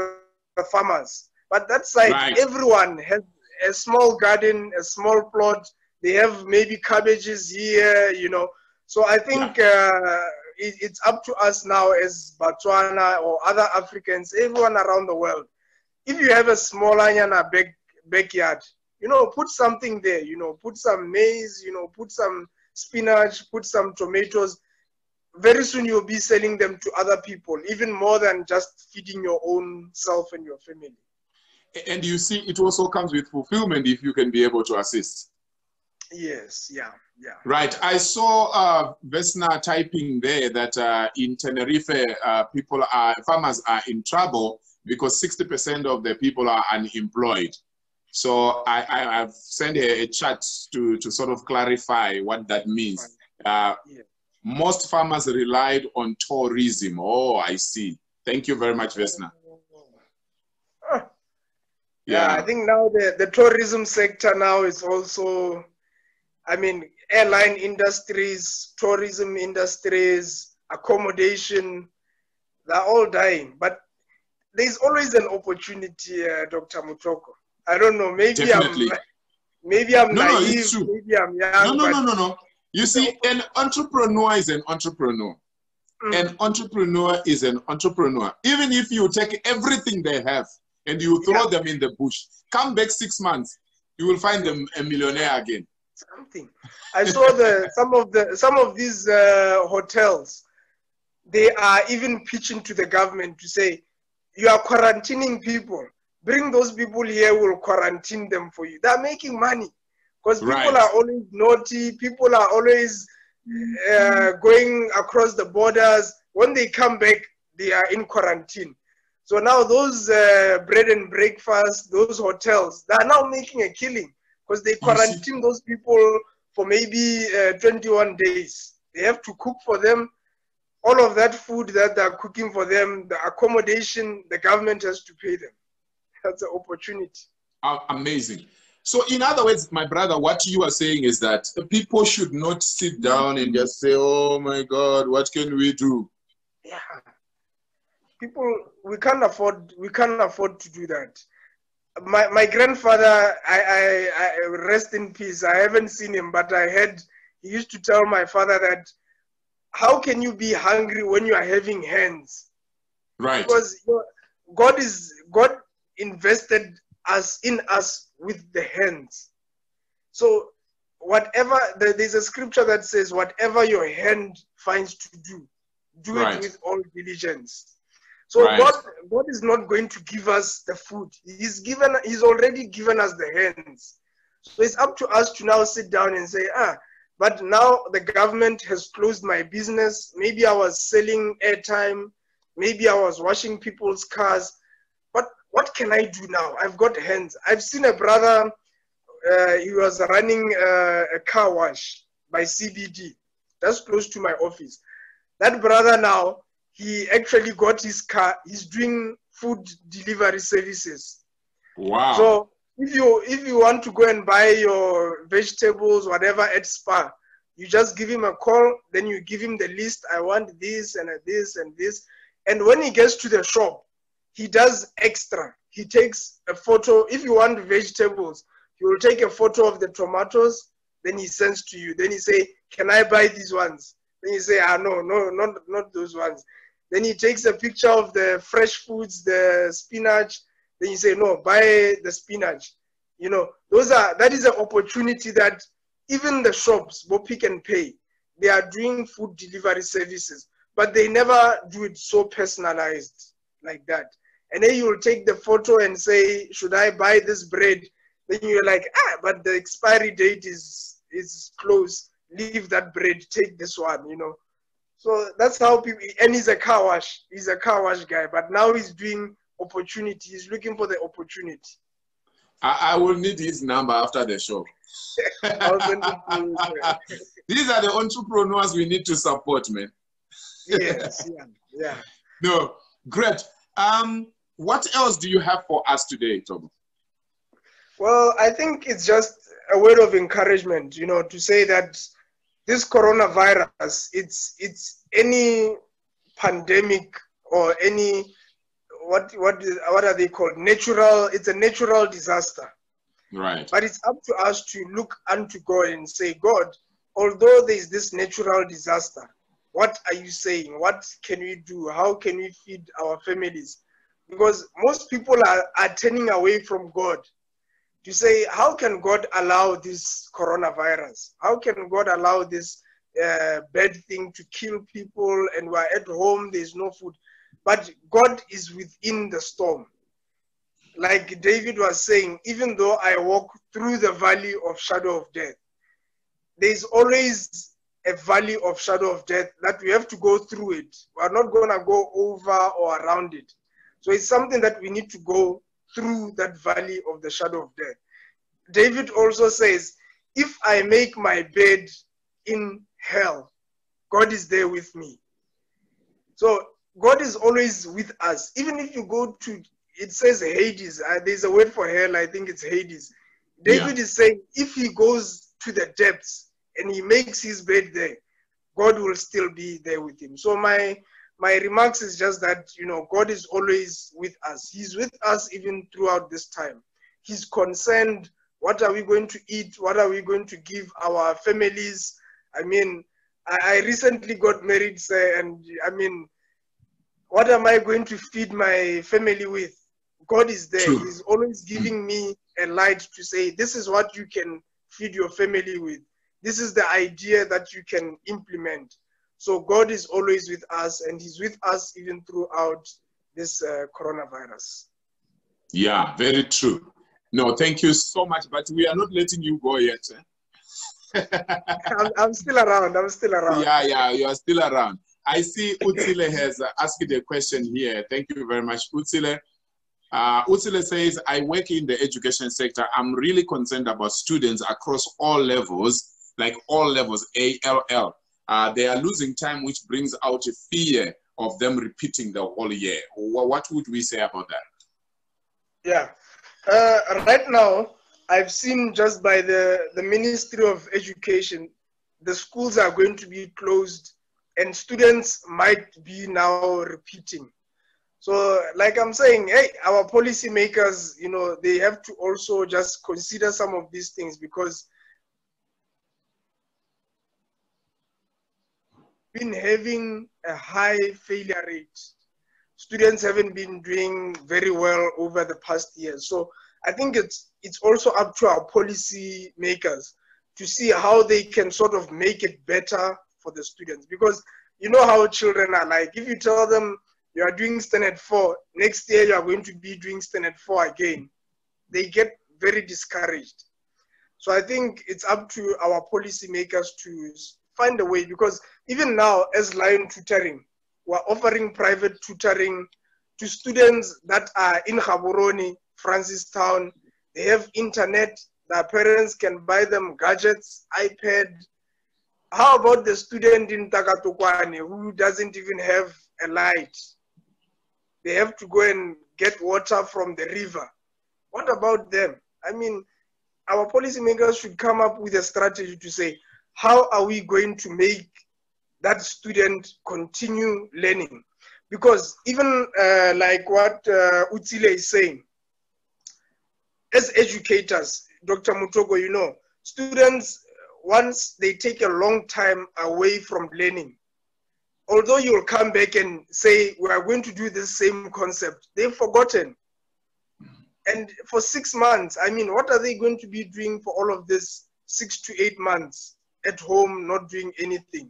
the farmers. But that side, everyone has a small garden, a small plot. They have maybe cabbages here, So I think it's up to us now as Botswana or other Africans, everyone around the world. If you have a small backyard, put something there, put some maize, put some spinach, put some tomatoes. Very soon you'll be selling them to other people, even more than just feeding your own self and your family. And you see, it also comes with fulfillment if you can be able to assist. Yes, yeah. Right. I saw Vesna typing there that in Tenerife, farmers are in trouble because 60% of the people are unemployed. So I've sent a chat to sort of clarify what that means. Most farmers relied on tourism. Oh, I see. Thank you very much, Vesna. Yeah, I think now the tourism sector now is also, airline industries, tourism industries, accommodation, they're all dying. But there's always an opportunity, Dr. Mutoko. I don't know, maybe Definitely. I'm no, naive, it's true. maybe I'm young. No. You see, an entrepreneur is an entrepreneur. An entrepreneur is an entrepreneur. Even if you take everything they have and you throw them in the bush, come back 6 months, you will find them a millionaire again. Something. I saw some of these hotels, they are even pitching to the government to say, you are quarantining people. Bring those people here, we'll quarantine them for you. They're making money because people are always naughty. People are always going across the borders. When they come back, they are in quarantine. So now those bread and breakfast, those hotels, they are now making a killing because they quarantine those people for maybe 21 days. They have to cook for them. All of that food that they're cooking for them, the accommodation, the government has to pay them. That's an opportunity. Amazing. So in other words, my brother, what you are saying is that people should not sit down and just say, oh my God, what can we do? Yeah. People, we can't afford to do that. My grandfather, I rest in peace. I haven't seen him, but I heard he used to tell my father that, how can you be hungry when you are having hands? Right. Because God invested in us with the hands. So whatever, there's a scripture that says, whatever your hand finds to do, do it with all diligence. So God is not going to give us the food. He's already given us the hands. So it's up to us to now sit down and say, but now the government has closed my business. Maybe I was selling airtime. Maybe I was washing people's cars. But what can I do now? I've got hands. I've seen a brother, he was running a car wash by CBD. That's close to my office. That brother now, he actually got his car. He's doing food delivery services. Wow. So if you want to go and buy your vegetables, whatever at Spar, you just give him a call, then you give him the list. I want this and this and this. And when he gets to the shop, he does extra. He takes a photo. If you want vegetables, he will take a photo of the tomatoes, then he sends to you. Then he say, can I buy these ones? Then you say, no, not those ones. Then he takes a picture of the fresh foods, the spinach. Then you say, no, buy the spinach. That is an opportunity that even the shops, Bo Pick and Pay, they are doing food delivery services, but they never do it so personalized like that. And then you will take the photo and say, should I buy this bread? Then you're like, but the expiry date is close. leave that bread, take this one, you know. So that's how people, and he's a car wash. He's a car wash guy, but now he's doing opportunity. He's looking for the opportunity. I will need his number after the show. I'll send it to you. These are the entrepreneurs we need to support, man. Yes, yeah. No, great. What else do you have for us today, Thobo? Well, I think it's just a word of encouragement, you know, to say that this coronavirus, it's any pandemic or any, what are they called? It's a natural disaster. Right. But it's up to us to look unto God and say, God, although there is this natural disaster, what are you saying? What can we do? How can we feed our families? Because most people are turning away from God. To say, how can God allow this coronavirus? How can God allow this bad thing to kill people and we're at home, there's no food? But God is within the storm. Like David was saying, even though I walk through the valley of shadow of death, there's always a valley of shadow of death that we have to go through it. We're not going to go over or around it. So it's something that we need to go through that valley of the shadow of death. David also says, if I make my bed in hell, God is there with me. So God is always with us. Even if you go to, it says Hades, there's a word for hell, I think it's Hades. David is saying, if he goes to the depths and he makes his bed there, God will still be there with him. So my remarks is just that, you know, God is always with us. He's with us even throughout this time. He's concerned, what are we going to eat? What are we going to give our families? I mean, I recently got married, sir, and I mean, what am I going to feed my family with? God is there. True. He's always giving me a light to say, this is what you can feed your family with. This is the idea that you can implement. So God is always with us, and he's with us even throughout this coronavirus. Yeah, very true. No, thank you so much, but we are not letting you go yet. I'm still around. I'm still around. Yeah, you are still around. I see Utsile has asked a question here. Thank you very much, Utsile. Utsile says, I work in the education sector. I'm really concerned about students across all levels, like all levels, ALL. They are losing time, which brings out a fear of them repeating the whole year. What would we say about that? Yeah. Right now, I've seen just by the Ministry of Education, the schools are going to be closed and students might be now repeating. So like I'm saying, hey, our policymakers, you know, they have to also just consider some of these things, because been having a high failure rate. Students haven't been doing very well over the past years. So I think it's also up to our policy makers to see how they can sort of make it better for the students. Because you know how children are like, if you tell them you are doing standard 4, next year you are going to be doing standard 4 again, they get very discouraged. So I think it's up to our policy makers to find a way, because even now as Lion Tutoring, we're offering private tutoring to students that are in Gaborone, Francistown. They have internet. Their parents can buy them gadgets, iPad. How about the student in Takatokwane who doesn't even have a light? They have to go and get water from the river. What about them? I mean, our policymakers should come up with a strategy to say, how are we going to make that student continue learning? Because even like what Utsile is saying, as educators, Dr. Mutoko, you know, students, once they take a long time away from learning, although you'll come back and say, we are going to do the same concept, they've forgotten. And for 6 months, I mean, what are they going to be doing for all of this 6 to 8 months at home, not doing anything?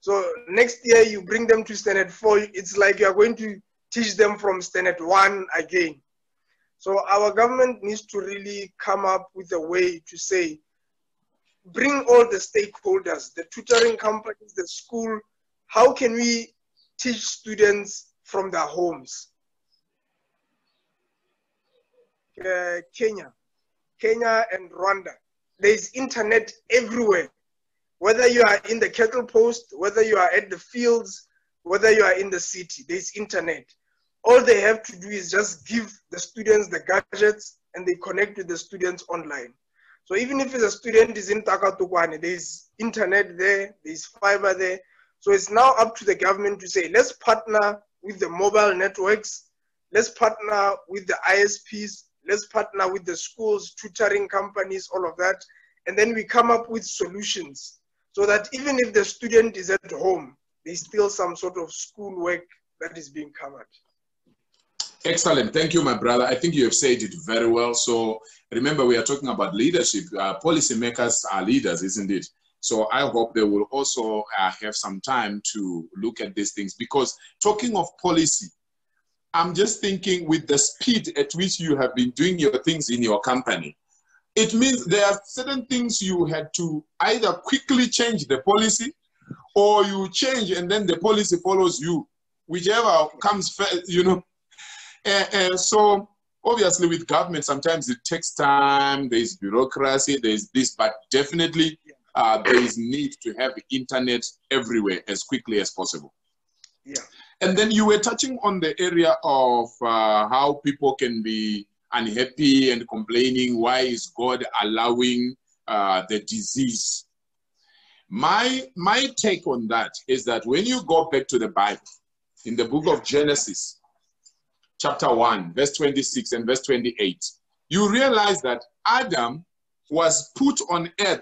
So next year you bring them to standard 4, it's like you're going to teach them from standard 1 again. So our government needs to really come up with a way to say, bring all the stakeholders, the tutoring companies, the school. How can we teach students from their homes? Kenya and Rwanda, there's internet everywhere. Whether you are in the cattle post, whether you are at the fields, whether you are in the city, there's internet. All they have to do is just give the students the gadgets and they connect with the students online. So even if a student is in Takatukwane, there's internet there, there's fiber there. So it's now up to the government to say, let's partner with the mobile networks, let's partner with the ISPs, let's partner with the schools, tutoring companies, all of that. And then we come up with solutions so that even if the student is at home, there's still some sort of school work that is being covered. Excellent. Thank you, my brother. I think you have said it very well. So remember, we are talking about leadership. Policymakers are leaders, isn't it? So I hope they will also have some time to look at these things, because talking of policy, I'm just thinking with the speed at which you have been doing your things in your company, it means there are certain things you had to either quickly change the policy, or you change and then the policy follows you, whichever comes first, you know. So obviously with government, sometimes it takes time, there's bureaucracy, there's this, but definitely there is need to have internet everywhere as quickly as possible. Yeah. And then you were touching on the area of how people can be unhappy and complaining, why is God allowing the disease? My take on that is that when you go back to the Bible, in the book of Genesis, chapter 1, verse 26 and verse 28, you realize that Adam was put on earth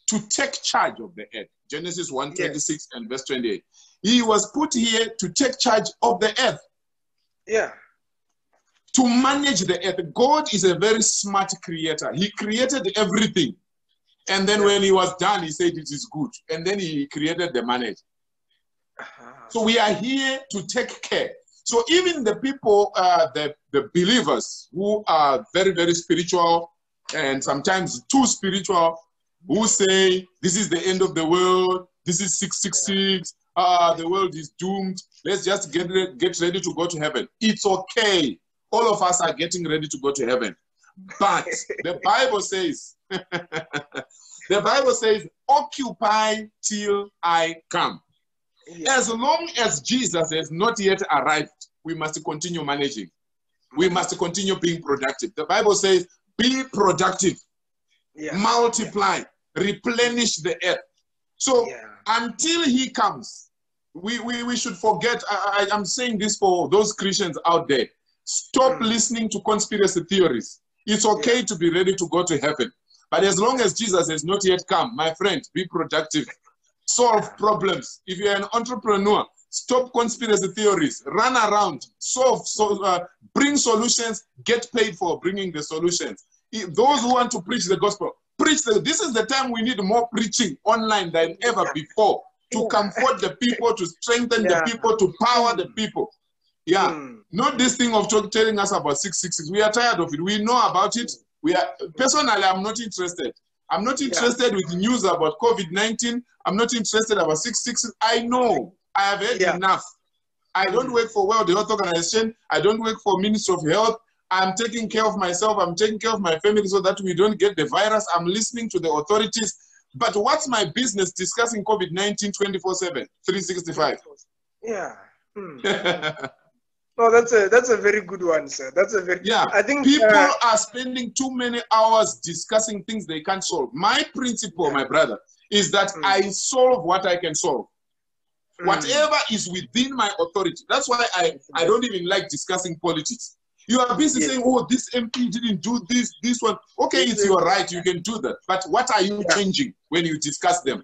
to take charge of the earth. Genesis 1:26 and verse 28. He was put here to take charge of the earth. Yeah. To manage the earth. God is a very smart creator. He created everything. And then when he was done, he said it is good. And then he created the manage. So we are here to take care. So even the people, the believers who are very, very spiritual and sometimes too spiritual, who say this is the end of the world, this is 666, the world is doomed, let's just get ready to go to heaven. It's okay. All of us are getting ready to go to heaven. But the Bible says, the Bible says, occupy till I come. As long as Jesus has not yet arrived, we must continue managing. We must continue being productive. The Bible says, be productive, multiply, replenish the earth. So until he comes, we should forget, I'm saying this for those Christians out there, stop listening to conspiracy theories. It's okay to be ready to go to heaven. But as long as Jesus has not yet come, my friend, be productive. Solve problems. If you're an entrepreneur, stop conspiracy theories. Run around, bring solutions, get paid for bringing the solutions. Those who want to preach the gospel, preach. This is the time we need more preaching online than ever before, to comfort the people, to strengthen the people, to power the people. Not this thing of telling us about 666. We are tired of it. We know about it. Personally, I'm not interested. I'm not interested with news about COVID-19. I'm not interested about 666. I know. I have had enough. I don't work for World Health Organization. I don't work for Ministry of Health. I'm taking care of myself. I'm taking care of my family so that we don't get the virus. I'm listening to the authorities. But what's my business discussing COVID-19 24/7, 365? No, that's a very good one, sir. That's a very I think people are spending too many hours discussing things they can't solve. My principle, my brother, is that I solve what I can solve. Whatever is within my authority. That's why I don't even like discussing politics. You are busy saying, oh, this MP didn't do this one. Okay, it's your right, you can do that. But what are you changing when you discuss them?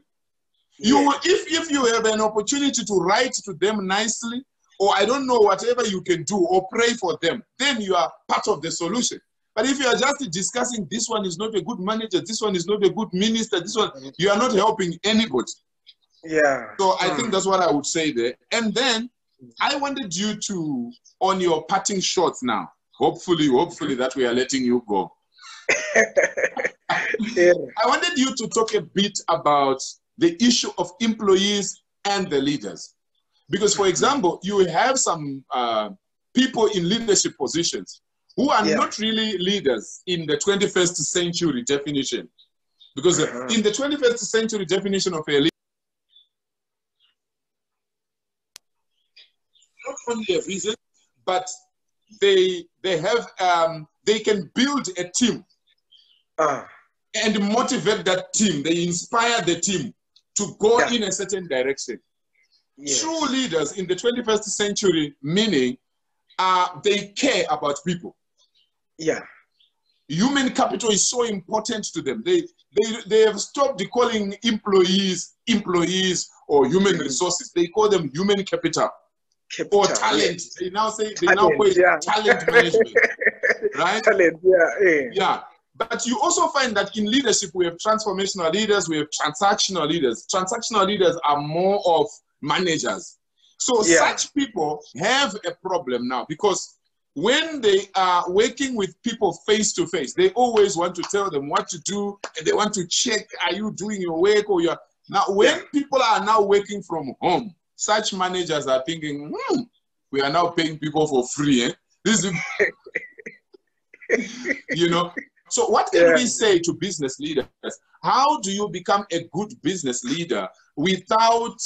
If you have an opportunity to write to them nicely, or I don't know, whatever you can do, or pray for them, then you are part of the solution. But if you are just discussing, this one is not a good manager, this one is not a good minister, this one, you are not helping anybody. So I think that's what I would say there. And then I wanted you to, on your parting shots now, hopefully that we are letting you go. I wanted you to talk a bit about the issue of employees and the leaders. Because, for example, you have some people in leadership positions who are not really leaders in the 21st century definition. Because in the 21st century definition of a leader, not only a vision, but they can build a team and motivate that team. They inspire the team to go in a certain direction. Yes. True leaders in the 21st century, meaning they care about people. Yeah. Human capital is so important to them. They have stopped calling employees or human resources. They call them human capital or talent. Yes. They now say call it talent management. Right? Talent, yeah. But you also find that in leadership we have transformational leaders, we have transactional leaders. Transactional leaders are more of managers. So such people have a problem now, because when they are working with people face to face, they always want to tell them what to do, and they want to check, are you doing your work or you're now when people are now working from home, such managers are thinking, we are now paying people for free. Eh? This is you know. So what can we say to business leaders? How do you become a good business leader without,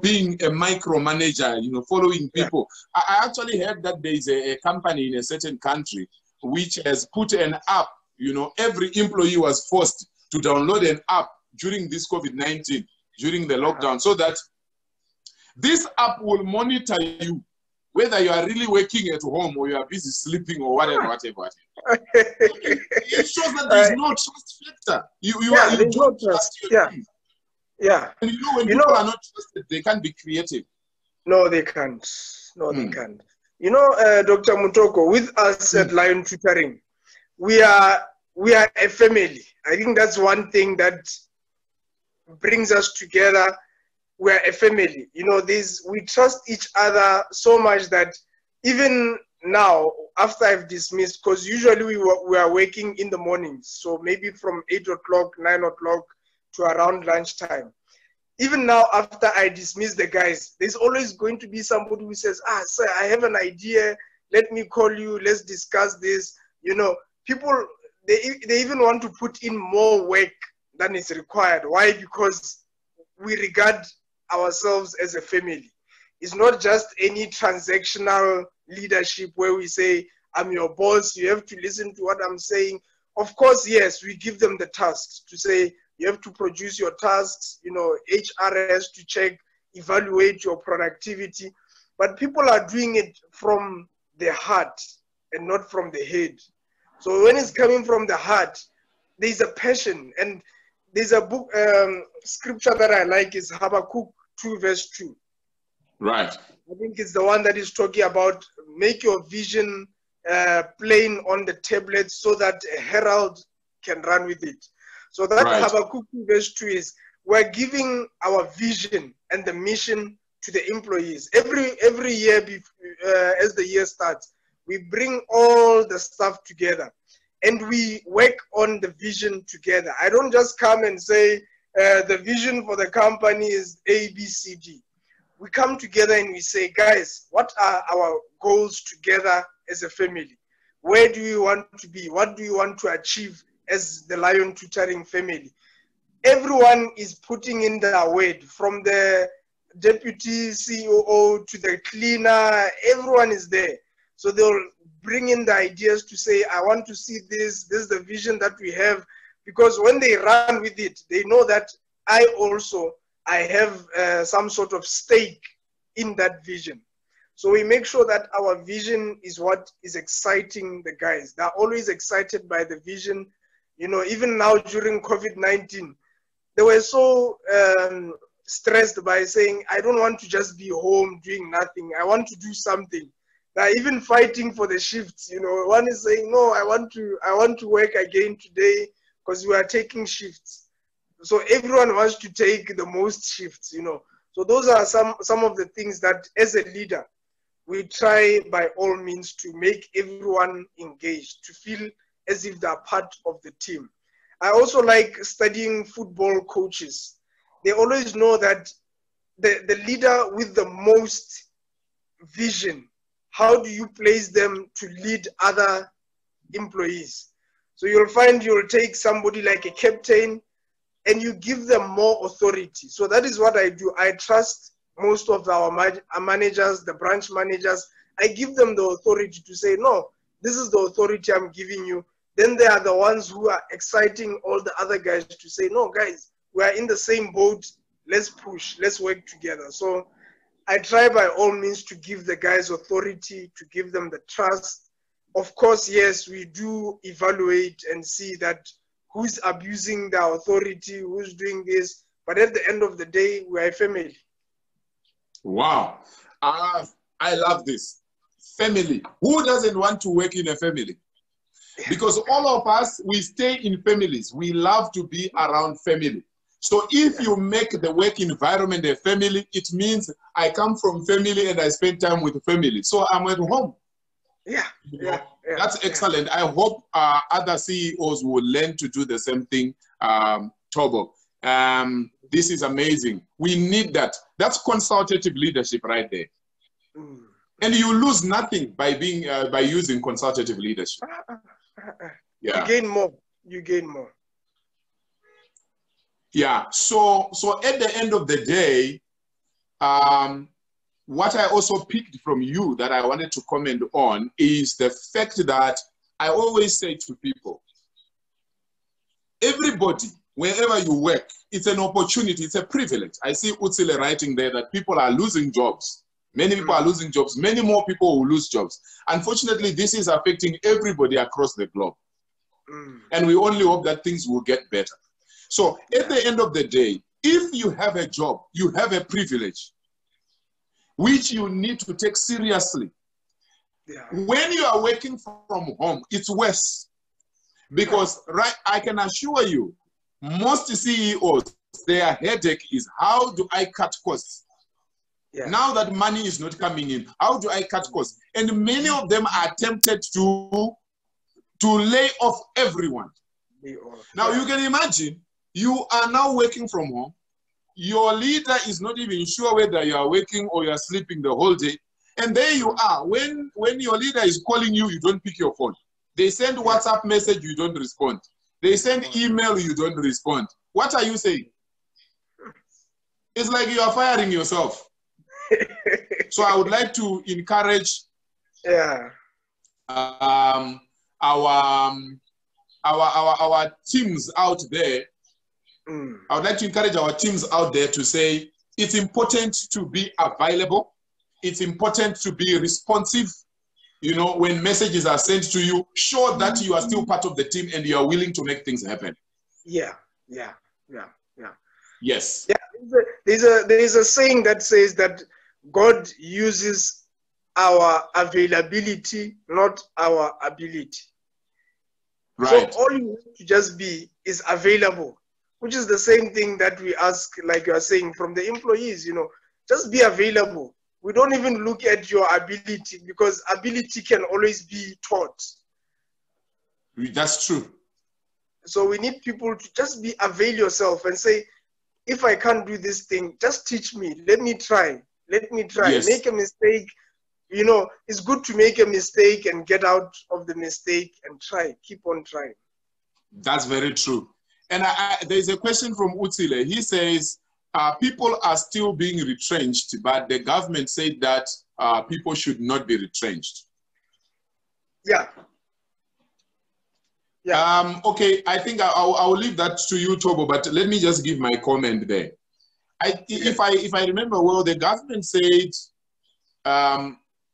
being a micromanager, following people? I actually heard that there is a company in a certain country which has put an app, every employee was forced to download an app during this COVID-19, during the lockdown, so that this app will monitor you, whether you are really working at home or you are busy sleeping or whatever. It shows that there is no trust factor. You don't trust your team. Yeah. And when people are not trusted, they can't be creative. No, they can't. No, they can't. Dr. Mutoko, with us at Lion Tutoring, we are a family. I think that's one thing that brings us together. We're a family. We trust each other so much that even now, after I've dismissed, because usually we are working in the mornings, so maybe from 8 o'clock, 9 o'clock to around lunchtime. Even now, after I dismiss the guys, there's always going to be somebody who says, sir, I have an idea. Let me call you. Let's discuss this. People, they even want to put in more work than is required. Why? Because we regard ourselves as a family. It's not just any transactional leadership where we say, I'm your boss, you have to listen to what I'm saying. Of course, yes, we give them the tasks to say, you have to produce your tasks, HR has to check, evaluate your productivity. But people are doing it from the heart and not from the head. So when it's coming from the heart, there's a passion. And there's a book, scripture that I like is Habakkuk 2 verse 2. Right. I think it's the one that is talking about make your vision plain on the tablet so that a herald can run with it. So that Habakkuk 2 verse 2 is we're giving our vision and the mission to the employees. Every year as the year starts, we bring all the stuff together and we work on the vision together. I don't just come and say the vision for the company is A, B, C, D. We come together and we say, guys, what are our goals together as a family? Where do we want to be? What do we want to achieve as the Lion Tutoring family? Everyone is putting in their weight, from the deputy COO to the cleaner, everyone is there. So they'll bring in the ideas to say, I want to see this is the vision that we have. Because when they run with it, they know that I have some sort of stake in that vision. So we make sure that our vision is what is exciting the guys. They're always excited by the vision. Even now during COVID-19, they were so stressed by saying, I don't want to just be home doing nothing. I want to do something. They're even fighting for the shifts. One is saying, no, I want to work again today because we are taking shifts. So everyone wants to take the most shifts, So those are some of the things that as a leader, we try by all means to make everyone engaged, to feel as if they're part of the team. I also like studying football coaches. They always know that the leader with the most vision, how do you place them to lead other employees? So you'll find you'll take somebody like a captain and you give them more authority. So that is what I do. I trust most of our managers, the branch managers. I give them the authority to say, no, this is the authority I'm giving you. Then they are the ones who are exciting all the other guys to say, no, guys, we are in the same boat. Let's push. Let's work together. So I try by all means to give the guys authority, to give them the trust. Of course, yes, we do evaluate and see that who's abusing the authority, who's doing this. But at the end of the day, we are a family. Wow. I love this. Family. Who doesn't want to work in a family? Because all of us, we stay in families. We love to be around family. So if you make the work environment a family, it means I come from family and I spend time with family. So I'm at home. That's excellent. I hope other CEOs will learn to do the same thing, Thobo. This is amazing. We need that. That's consultative leadership right there. And you lose nothing by being by using consultative leadership. You gain more. You gain more. Yeah. So at the end of the day, what I also picked from you that I wanted to comment on is the fact that I always say to people, everybody, wherever you work, it's an opportunity, it's a privilege. I see Utsile writing there that people are losing jobs. Many people are losing jobs. Many more people will lose jobs. Unfortunately, this is affecting everybody across the globe. And we only hope that things will get better. So at the end of the day, if you have a job, you have a privilege, which you need to take seriously. When you are working from home, it's worse. Because I can assure you, most CEOs, their headache is how do I cut costs? Now that money is not coming in, how do I cut costs? And many of them are tempted to lay off everyone. Now you can imagine, you are now working from home. Your leader is not even sure whether you are working or you are sleeping the whole day. And there you are. When your leader is calling you, you don't pick your phone. They send WhatsApp message, you don't respond. They send email, you don't respond. What are you saying? It's like you are firing yourself. So I would like to encourage our teams out there. I would like to encourage our teams out there to say it's important to be available. It's important to be responsive. You know, when messages are sent to you, show that you are still part of the team and you are willing to make things happen. Yes. There's a saying that says that God uses our availability, not our ability. Right. So all you have to just be is available, which is the same thing that we ask, like you are saying, from the employees, you know, just be available. We don't even look at your ability because ability can always be taught. That's true. So we need people to just avail yourself and say, if I can't do this thing, just teach me. Let me try. Let me try. Yes. Make a mistake. You know, it's good to make a mistake and get out of the mistake and try. Keep on trying. That's very true. And there's a question from Utsile. He says, people are still being retrenched, but the government said that people should not be retrenched. Okay, I think I'll leave that to you, Thobo, but let me just give my comment there. If I remember well, the government said,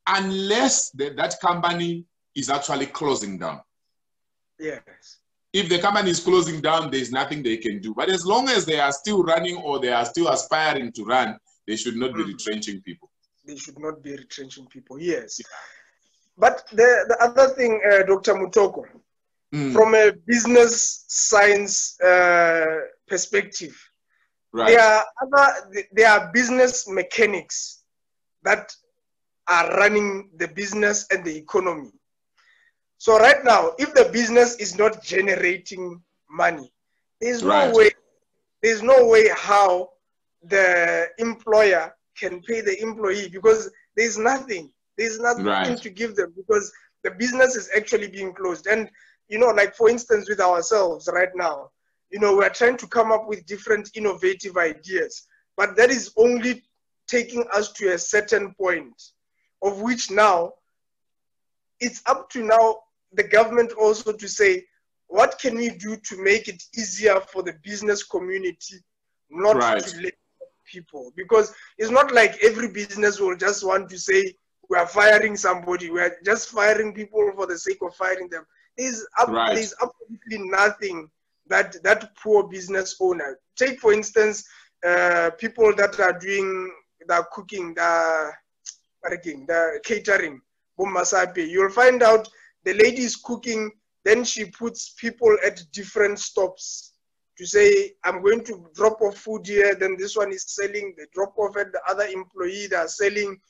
unless that company is actually closing down. Yes. If the company is closing down, there's nothing they can do. But as long as they are still running or they are still aspiring to run, they should not be retrenching people. They should not be retrenching people, yes. But the other thing, Dr. Mutoko, from a business science perspective, there are business mechanics that are running the business and the economy. So right now, if the business is not generating money, There's no way. There's no way how the employer can pay the employee, because there's nothing. There's nothing to give them, because the business is actually being closed. And you know, like for instance, with ourselves right now, you know, we're trying to come up with different innovative ideas, but that is only taking us to a certain point, of which now it's up to now the government also to say, what can we do to make it easier for the business community not to lay off people? Because it's not like every business will just want to say, we are firing somebody, we are just firing people for the sake of firing them. There's absolutely nothing that that poor business owner, take for instance, people that are doing the cooking, the catering, you'll find out the lady is cooking, then she puts people at different stops to say, I'm going to drop off food here, then this one is selling, they drop off at the other employee, they are selling.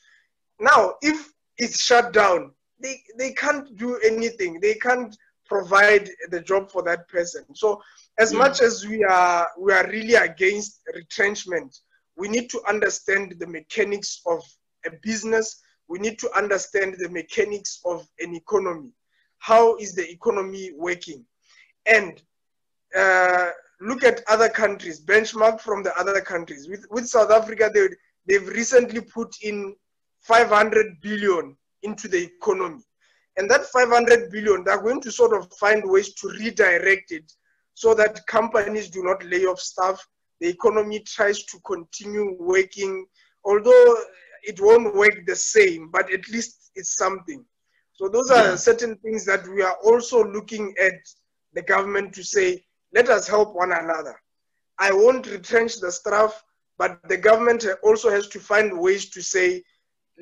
Now, if it's shut down, they can't do anything. They can't provide the job for that person. So as much as we are really against retrenchment, we need to understand the mechanics of a business. We need to understand the mechanics of an economy. How is the economy working? And look at other countries, benchmark from the other countries. With South Africa, they've recently put in 500 billion into the economy. And that 500 billion, they're going to sort of find ways to redirect it so that companies do not lay off staff. The economy tries to continue working, although it won't work the same, but at least it's something. So those are certain things that we are also looking at the government to say, let us help one another. I won't retrench the staff, but the government also has to find ways to say,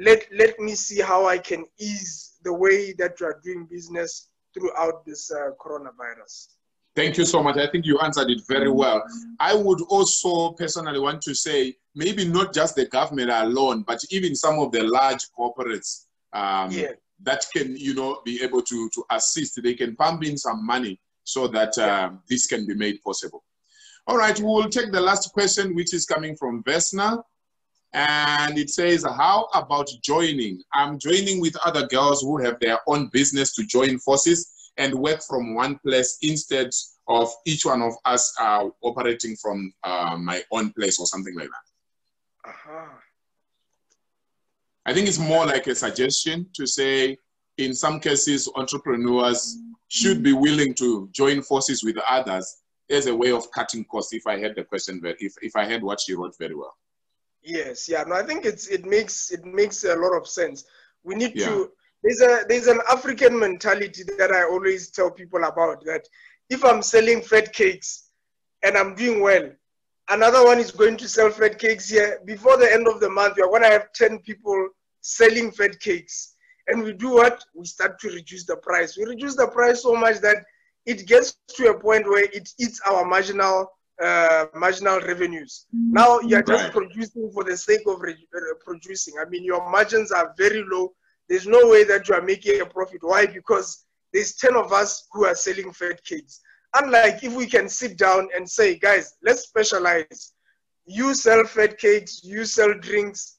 let me see how I can ease the way that you are doing business throughout this coronavirus. Thank you so much. I think you answered it very well. I would also personally want to say, maybe not just the government alone, but even some of the large corporates that can, you know, be able to assist. They can pump in some money so that this can be made possible. All right, we will take the last question, which is coming from Vesna. And it says, how about joining? I'm joining with other girls who have their own business to join forces and work from one place instead of each one of us operating from my own place or something like that. I think it's more like a suggestion to say, in some cases, entrepreneurs should be willing to join forces with others as a way of cutting costs, if I had the question, if I had what she wrote very well. Yes, no, I think it makes a lot of sense. We need to, there's an African mentality that I always tell people about, that if I'm selling fat cakes and I'm doing well, another one is going to sell fat cakes here. Before the end of the month, we're going to have 10 people selling fat cakes. And we do what? We start to reduce the price. We reduce the price so much that it gets to a point where it eats our marginal revenues. Now you're just producing for the sake of producing. I mean, your margins are very low. There's no way that you are making a profit. Why? Because there's 10 of us who are selling fat cakes. Unlike if we can sit down and say, guys, let's specialize. You sell fat cakes, you sell drinks,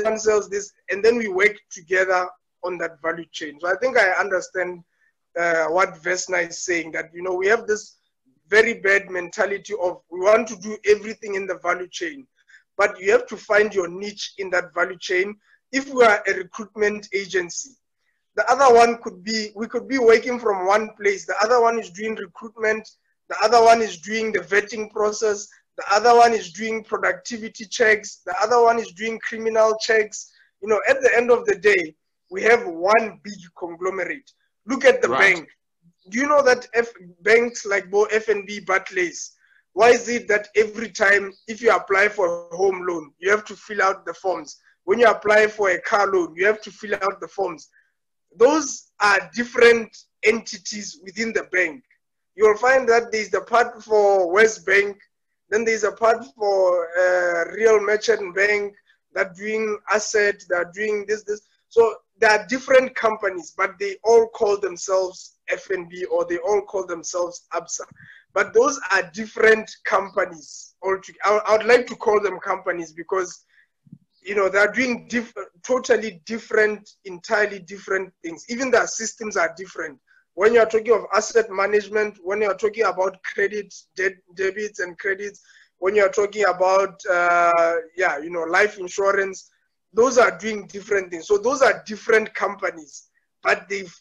one sells this, and then we work together on that value chain. So I think I understand what Vesna is saying, that, you know, we have this very bad mentality of we want to do everything in the value chain, but you have to find your niche in that value chain. If we are a recruitment agency, the other one could be, we could be working from one place, the other one is doing recruitment, the other one is doing the vetting process, the other one is doing productivity checks, the other one is doing criminal checks. You know, at the end of the day, we have one big conglomerate. Look at the bank. Do you know that banks like both FNB, Barclays, why is it that every time if you apply for a home loan, you have to fill out the forms? When you apply for a car loan, you have to fill out the forms. Those are different entities within the bank. You'll find that there's the part for West Bank, then there's a part for Real Merchant Bank that doing asset, that doing this. So there are different companies, but they all call themselves FNB, or they all call themselves ABSA. But those are different companies. I would like to call them companies because, you know, they're doing totally different, entirely different things. Even their systems are different. When you're talking of asset management, when you're talking about credit, debits and credits, when you're talking about, you know, life insurance, those are doing different things. So those are different companies, but they've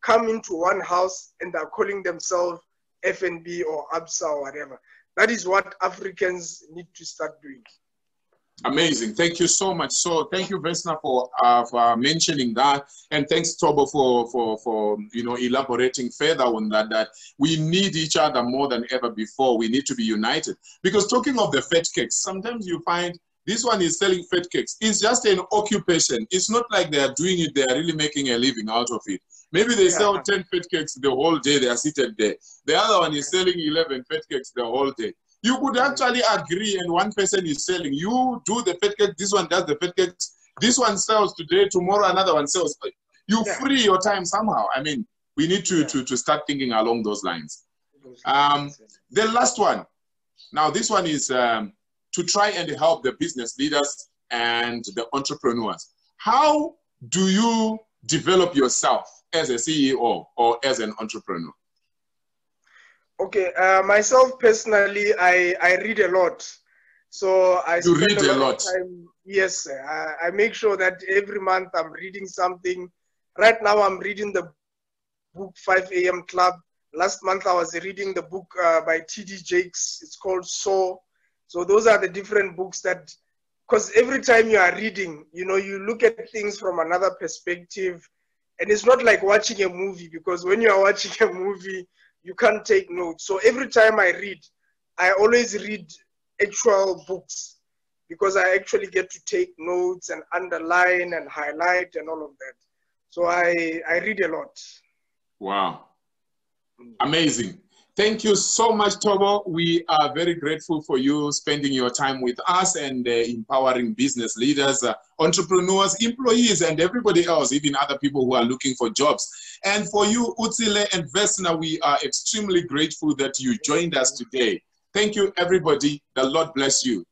come into one house and they're calling themselves FNB or ABSA or whatever. That is what Africans need to start doing. Amazing. Thank you so much. So thank you, Vesna, for mentioning that. And thanks, Thobo, for you know, elaborating further on that, that we need each other more than ever before. We need to be united. Because talking of the fat cakes, sometimes you find this one is selling fat cakes. It's just an occupation. It's not like they are doing it. They are really making a living out of it. Maybe they sell 10 fat cakes the whole day. They are seated there. The other one is selling 11 fat cakes the whole day. You could actually agree, and one person is selling. You do the fat cake, this one does the fat cakes. This one sells today, tomorrow another one sells. You free your time somehow. I mean, we need to start thinking along those lines. The last one. Now, this one is to try and help the business leaders and the entrepreneurs. How do you develop yourself as a CEO or as an entrepreneur? Okay, myself personally, I read a lot. So I spend a lot of time. Yes, I make sure that every month I'm reading something. Right now I'm reading the book 5 AM Club. Last month I was reading the book by T.D. Jakes. It's called So. So those are the different books that, because every time you are reading, you know, you look at things from another perspective. And it's not like watching a movie, because when you are watching a movie, you can't take notes. So every time I read, I always read actual books, because I actually get to take notes and underline and highlight and all of that. So I read a lot. Wow. Amazing. Thank you so much, Thobo. We are very grateful for you spending your time with us and empowering business leaders, entrepreneurs, employees, and everybody else, even other people who are looking for jobs. And for you, Utsile and Vesna, we are extremely grateful that you joined us today. Thank you, everybody. The Lord bless you.